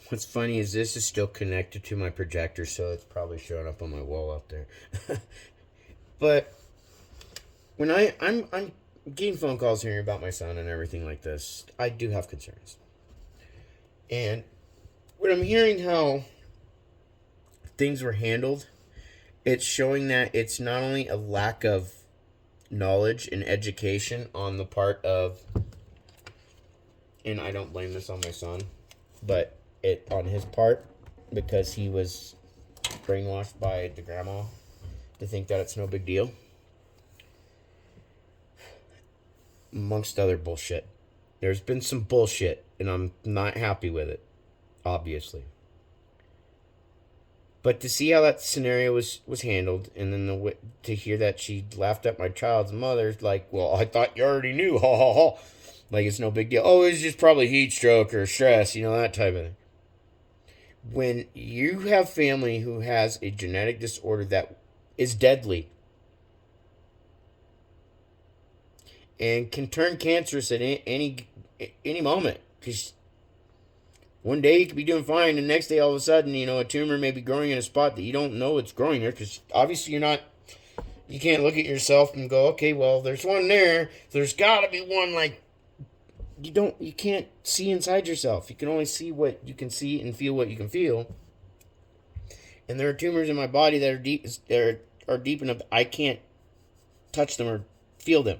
what's funny is this is still connected to my projector, so it's probably showing up on my wall out there. But when I'm getting phone calls hearing about my son and everything like this, I do have concerns. And when I'm hearing how things were handled, it's showing that it's not only a lack of knowledge and education on the part of, and I don't blame this on my son, but it on his part, because he was brainwashed by the grandma to think that it's no big deal, amongst other bullshit. There's been some bullshit, and I'm not happy with it, obviously. But to see how that scenario was handled, and then to hear that she laughed at my child's mother, like, well, I thought you already knew, ha ha ha. Like, it's no big deal. Oh, it's just probably heat stroke or stress, that type of thing. When you have family who has a genetic disorder that is deadly and can turn cancerous at any moment, because one day you could be doing fine, and the next day all of a sudden, a tumor may be growing in a spot that you don't know it's growing there, because obviously you can't look at yourself and go, okay, well, there's one there, there's got to be one, like, you can't see inside yourself. You can only see what you can see and feel what you can feel. And there are tumors in my body that are deep enough that I can't touch them or feel them.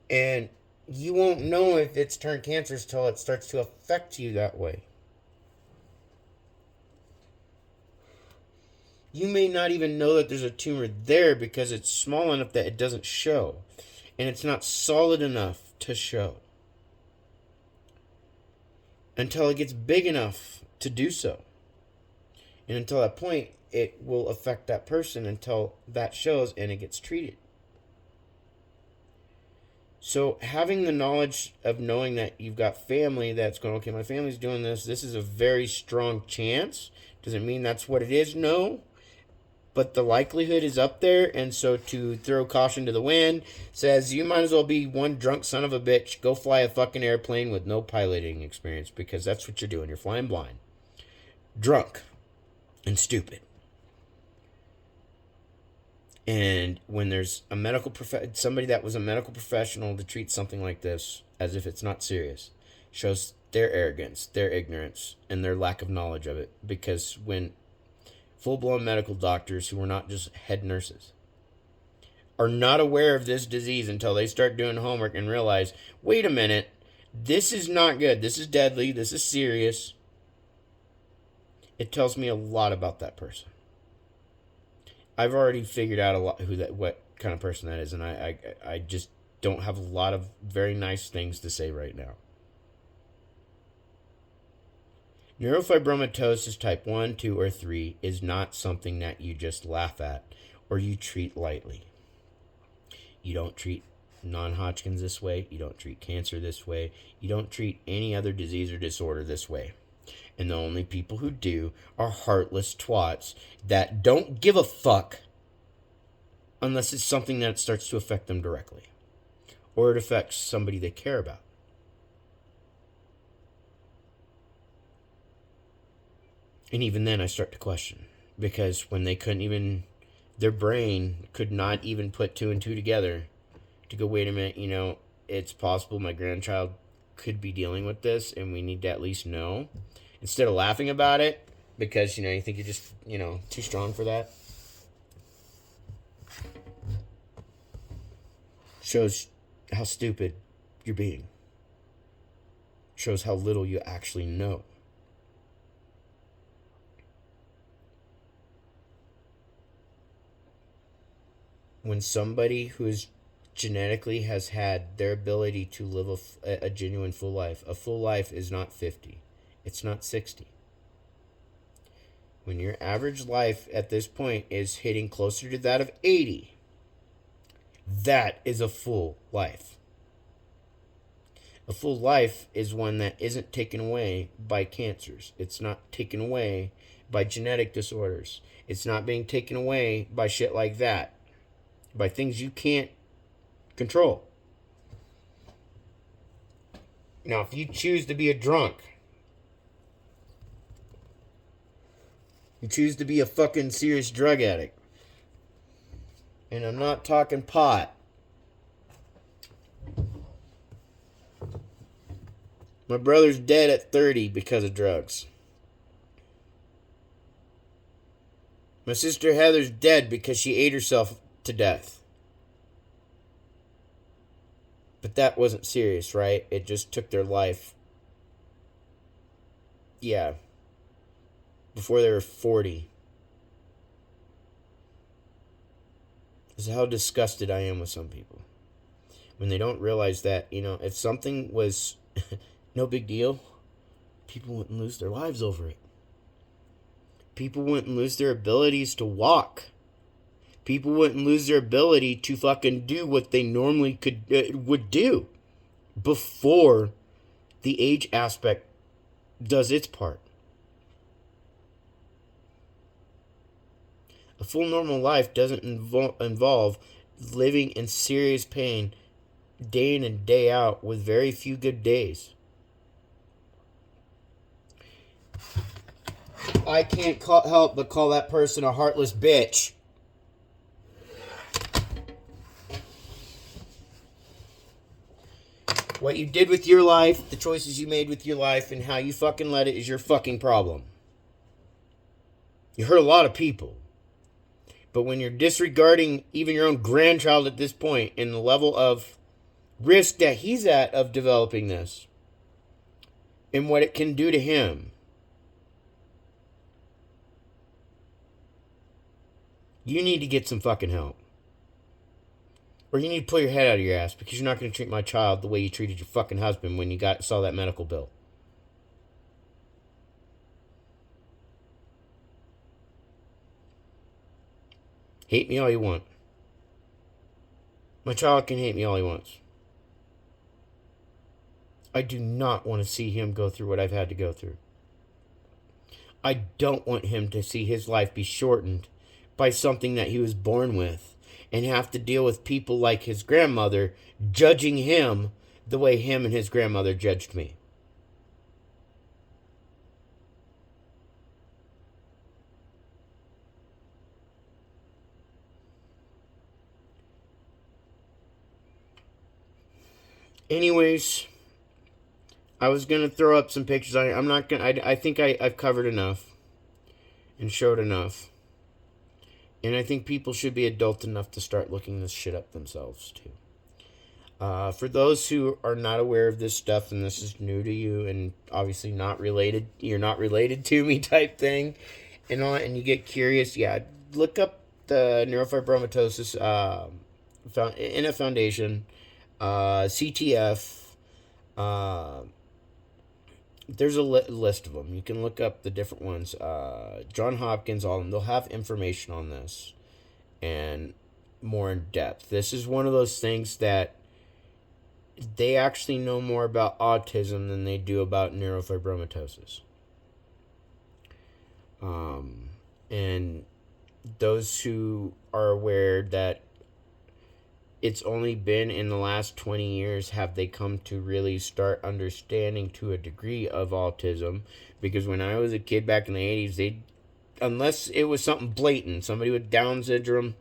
And you won't know if it's turned cancerous until it starts to affect you that way. You may not even know that there's a tumor there because it's small enough that it doesn't show. And it's not solid enough to show. Until it gets big enough to do so. And until that point, it will affect that person until that shows and it gets treated. So having the knowledge of knowing that you've got family that's going, okay, my family's doing this is a very strong chance. Does it mean that's what it is? No. But the likelihood is up there, and so to throw caution to the wind says you might as well be one drunk son of a bitch, go fly a fucking airplane with no piloting experience, because that's what you're doing. You're flying blind, drunk, and stupid. And when there's somebody that was a medical professional to treat something like this as if it's not serious, shows their arrogance, their ignorance, and their lack of knowledge of it. Because when full-blown medical doctors who are not just head nurses are not aware of this disease until they start doing homework and realize, wait a minute, this is not good, this is deadly, this is serious, it tells me a lot about that person. I've already figured out what kind of person that is, and I just don't have a lot of very nice things to say right now. Neurofibromatosis type 1, 2, or 3 is not something that you just laugh at or you treat lightly. You don't treat non-Hodgkin's this way. You don't treat cancer this way. You don't treat any other disease or disorder this way. And the only people who do are heartless twats that don't give a fuck unless it's something that starts to affect them directly. Or it affects somebody they care about. And even then I start to question. Because when they couldn't even... Their brain could not even put two and two together to go, wait a minute, it's possible my grandchild could be dealing with this and we need to at least know. Instead of laughing about it because, you think you're just, too strong for that. Shows how stupid you're being. Shows how little you actually know. When somebody who is genetically has had their ability to live a genuine full life. A full life is not 50. It's not 60. When your average life at this point is hitting closer to that of 80, that is a full life. A full life is one that isn't taken away by cancers. It's not taken away by genetic disorders. It's not being taken away by shit like that. By things you can't control. Now, if you choose to be a drunk, you choose to be a fucking serious drug addict, and I'm not talking pot. My brother's dead at 30 because of drugs. My sister Heather's dead because she ate herself to death. But that wasn't serious, right? It just took their life. Yeah. Before they were 40. This is how disgusted I am with some people. When they don't realize that, if something was no big deal, people wouldn't lose their lives over it. People wouldn't lose their abilities to walk. People wouldn't lose their ability to fucking do what they normally would do before the age aspect does its part. A full normal life doesn't involve living in serious pain day in and day out with very few good days. I can't help but call that person a heartless bitch. What you did with your life, the choices you made with your life, and how you fucking led it is your fucking problem. You hurt a lot of people. But when you're disregarding even your own grandchild at this point and the level of risk that he's at of developing this and what it can do to him, you need to get some fucking help. Or you need to pull your head out of your ass because you're not going to treat my child the way you treated your fucking husband when you saw that medical bill. Hate me all you want. My child can hate me all he wants. I do not want to see him go through what I've had to go through. I don't want him to see his life be shortened by something that he was born with and have to deal with people like his grandmother judging him the way him and his grandmother judged me. Anyways, I was going to throw up some pictures. I'm not going to... I think I've covered enough and showed enough. And I think people should be adult enough to start looking this shit up themselves, too. For those who are not aware of this stuff and this is new to you and obviously not related, you're not related to me type thing, and all, and you get curious, look up the Neurofibromatosis NF Foundation, CTF. There's a list of them. You can look up the different ones. John Hopkins, all of them. They'll have information on this and more in depth. This is one of those things that they actually know more about autism than they do about neurofibromatosis. And those who are aware that it's only been in the last 20 years have they come to really start understanding to a degree of autism. Because when I was a kid back in the 80s, unless it was something blatant, somebody with Down syndrome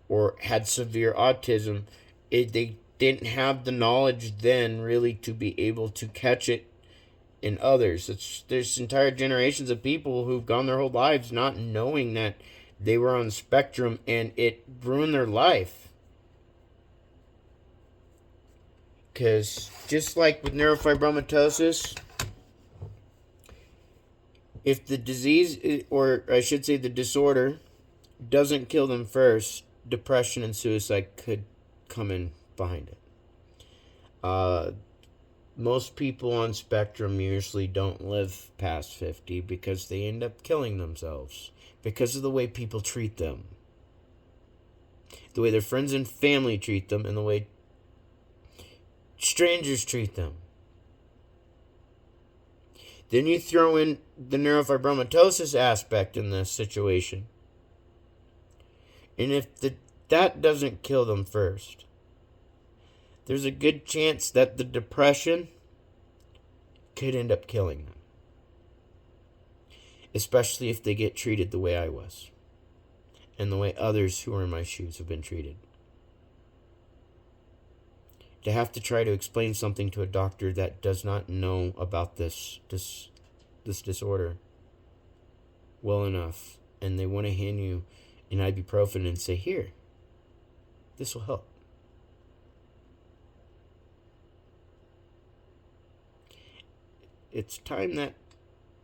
or had severe autism, they didn't have the knowledge then really to be able to catch it in others. There's entire generations of people who've gone their whole lives not knowing that they were on the spectrum, and it ruined their life. Because just like with neurofibromatosis, if the disease, or I should say the disorder, doesn't kill them first, depression and suicide could come in behind it. Most people on spectrum usually don't live past 50 because they end up killing themselves because of the way people treat them, the way their friends and family treat them, and the way strangers treat them. Then you throw in the neurofibromatosis aspect in this situation. And if that doesn't kill them first, there's a good chance that the depression could end up killing them. Especially if they get treated the way I was. And the way others who are in my shoes have been treated. To have to try to explain something to a doctor that does not know about this disorder well enough, and they want to hand you an ibuprofen and say, here, this will help. It's time that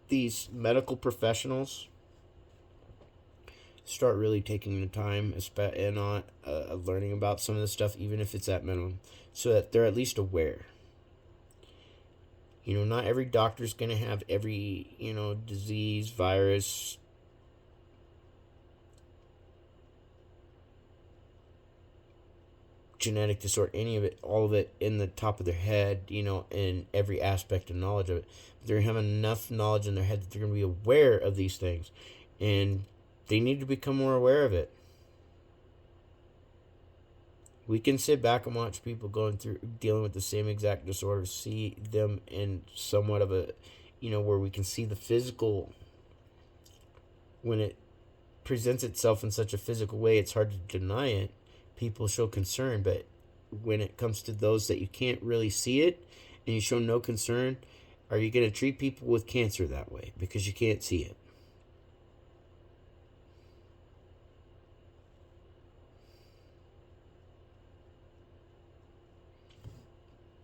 these medical professionals start really taking the time and learning about some of this stuff, even if it's at minimum, so that they're at least aware. Not every doctor's going to have every, disease, virus, genetic disorder, any of it, all of it in the top of their head, in every aspect of knowledge of it. But they're having enough knowledge in their head that they're going to be aware of these things. And they need to become more aware of it. We can sit back and watch people dealing with the same exact disorder, see them in somewhat of a, where we can see the physical, when it presents itself in such a physical way, it's hard to deny it. People show concern, but when it comes to those that you can't really see it and you show no concern, are you going to treat people with cancer that way because you can't see it?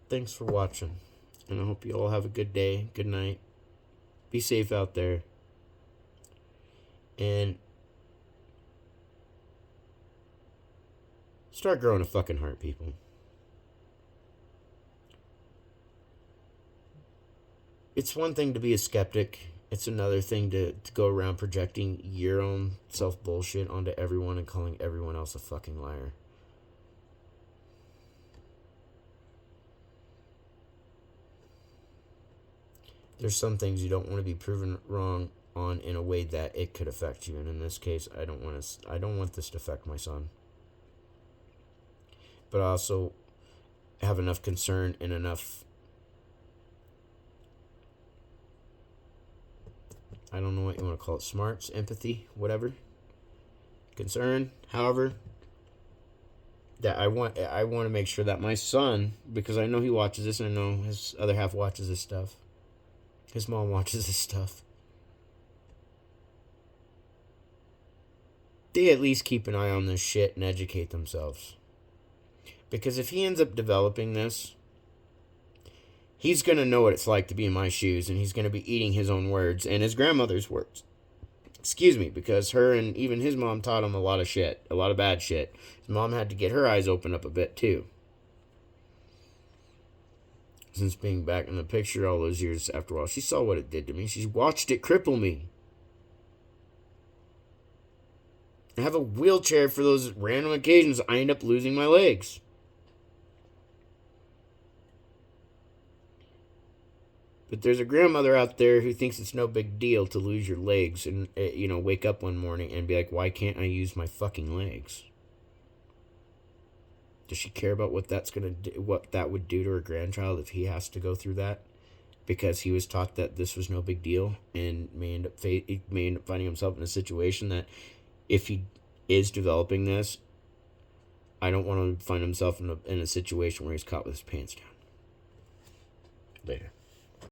Thanks for watching, and I hope you all have a good day, good night. Be safe out there, and start growing a fucking heart, people. It's one thing to be a skeptic. It's another thing to go around projecting your own self-bullshit onto everyone and calling everyone else a fucking liar. There's some things you don't want to be proven wrong on in a way that it could affect you. And in this case, I don't want this to affect my son. But I also have enough concern and enough, I don't know what you want to call it, smarts, empathy, whatever, concern, however, that I want to make sure that my son, because I know he watches this and I know his other half watches this stuff. His mom watches this stuff. They at least keep an eye on this shit and educate themselves. Because if he ends up developing this, he's going to know what it's like to be in my shoes, and he's going to be eating his own words and his grandmother's words. Excuse me, because her and even his mom taught him a lot of shit, a lot of bad shit. His mom had to get her eyes opened up a bit too. Since being back in the picture all those years after all, she saw what it did to me. She watched it cripple me. I have a wheelchair for those random occasions I end up losing my legs. But there's a grandmother out there who thinks it's no big deal to lose your legs and, wake up one morning and be like, why can't I use my fucking legs? Does she care about what what that would do to her grandchild if he has to go through that? Because he was taught that this was no big deal, and may end up finding himself in a situation that, if he is developing this, I don't want him to find himself in a situation where he's caught with his pants down. Later.